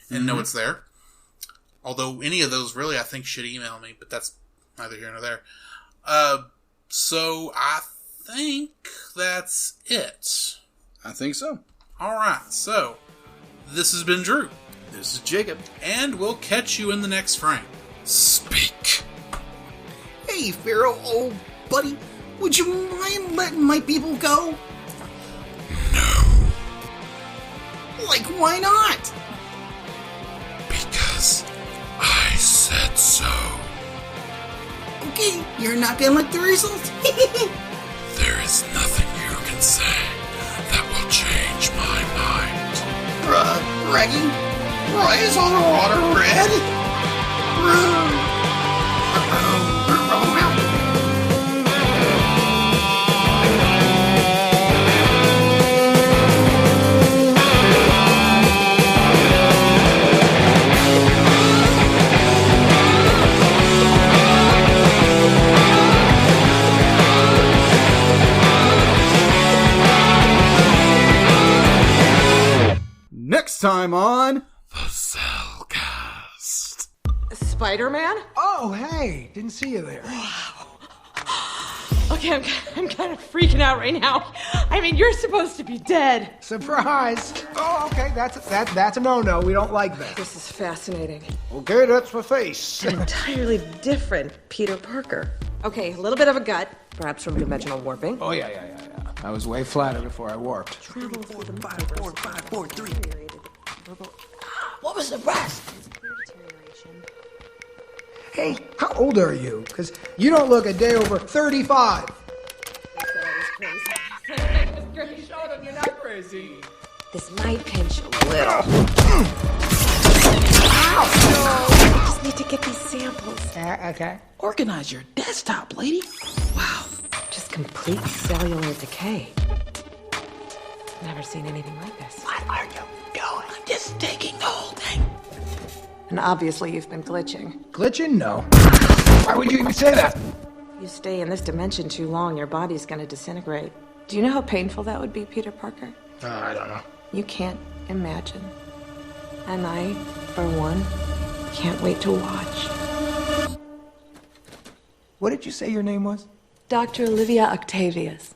and know it's there. Although any of those really, I think, should email me, but that's neither here nor there. So I think that's it. I think so. Alright, so this has been Drew. This is Jacob. And we'll catch you in the next frame. Speak. Hey, Pharaoh, old buddy. Would you mind letting my people go? No. Like, why not? Okay, you're not gonna like the results. There is nothing you can say that will change my mind. Reggie? Why is all the water red? Next time on The Cellcast. Spider-Man? Oh, hey, didn't see you there. Okay, I'm kind of freaking out right now. I mean, you're supposed to be dead. Surprise. Oh, okay, that's a no-no. We don't like that. This is fascinating. Okay, that's my face. An entirely different Peter Parker. Okay, a little bit of a gut, perhaps from dimensional warping. Oh, yeah. I was way flatter before I warped. Travel through the What was the rest? Hey, how old are you? Because you don't look a day over 35. You're not crazy. This might pinch a little. I just need to get these samples. Okay. Organize your desktop, lady. Wow, just complete cellular decay. Never seen anything like this. What are you doing? I'm just taking the whole thing. And obviously you've been glitching. Glitching? No. Why would you even say that? You stay in this dimension too long, your body's gonna disintegrate. Do you know how painful that would be, Peter Parker? I don't know. You can't imagine. And I, for one, can't wait to watch. What did you say your name was? Dr. Olivia Octavius.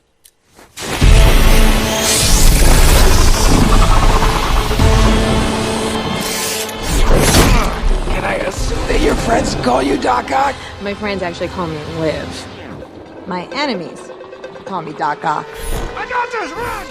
Can I assume that your friends call you Doc Ock? My friends actually call me Liv. My enemies call me Doc Ock. I got this, run!